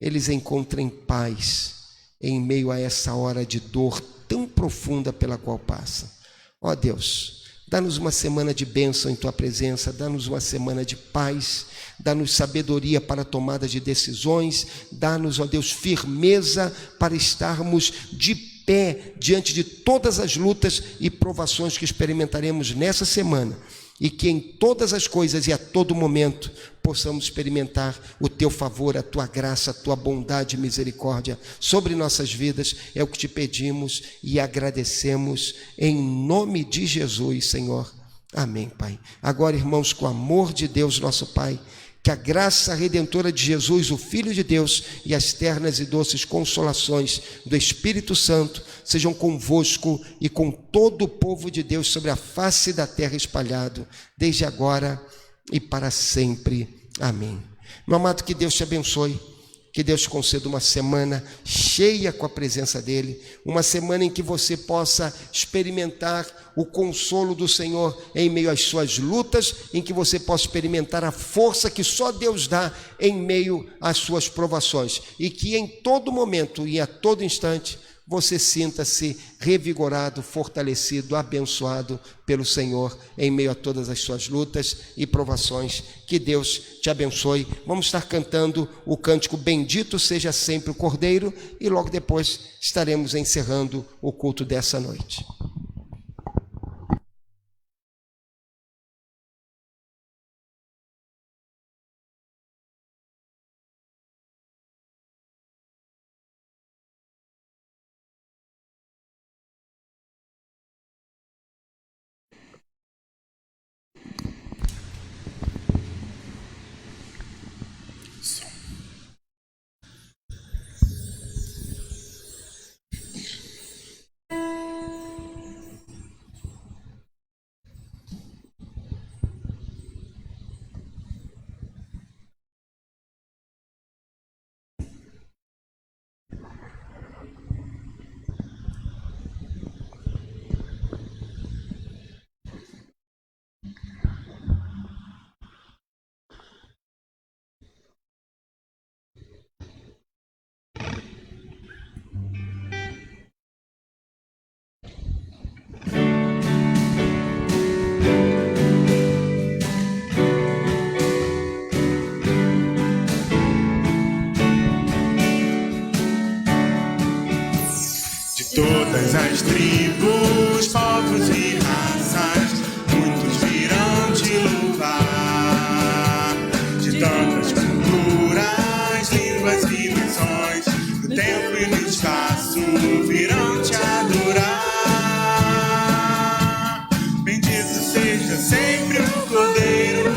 eles encontrem paz em meio a essa hora de dor tão profunda pela qual passa. Ó Deus, dá-nos uma semana de bênção em Tua presença, dá-nos uma semana de paz, dá-nos sabedoria para a tomada de decisões, dá-nos, ó Deus, firmeza para estarmos de pé diante de todas as lutas e provações que experimentaremos nessa semana, e que em todas as coisas e a todo momento possamos experimentar o Teu favor, a Tua graça, a Tua bondade e misericórdia sobre nossas vidas. É o que Te pedimos e agradecemos em nome de Jesus, Senhor. Amém, Pai. Agora, irmãos, com o amor de Deus, nosso Pai, que a graça redentora de Jesus, o Filho de Deus, e as ternas e doces consolações do Espírito Santo sejam convosco e com todo o povo de Deus sobre a face da terra espalhado, desde agora e para sempre. Amém. Meu amado, que Deus te abençoe, que Deus te conceda uma semana cheia com a presença dEle, uma semana em que você possa experimentar o consolo do Senhor em meio às suas lutas, em que você possa experimentar a força que só Deus dá em meio às suas provações, e que em todo momento e a todo instante você sinta-se revigorado, fortalecido, abençoado pelo Senhor em meio a todas as suas lutas e provações. Que Deus te abençoe. Vamos estar cantando o cântico Bendito Seja Sempre o Cordeiro e logo depois estaremos encerrando o culto dessa noite. Todas as tribos, povos e raças, muitos virão te louvar. De tantas culturas, línguas e nações, no tempo e no espaço virão te adorar. Bendito seja sempre o Cordeiro,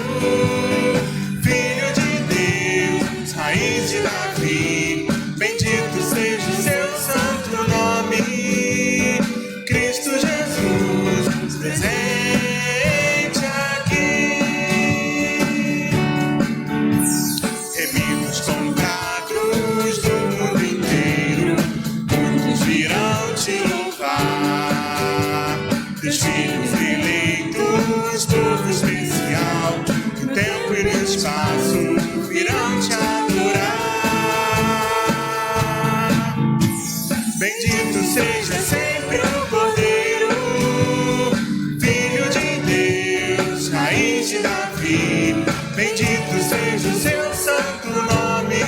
Filho de Deus, raiz de Davi. Bendito seja o seu santo nome, Cristo Jesus, presente aqui. Remidos comprados do mundo inteiro, muitos virão te louvar. Teus filhos eleitos, povo especial, no tempo e no espaço virão te adorar. Bendito seja sempre o Cordeiro, Filho de Deus, raiz de Davi. Bendito seja o seu santo nome,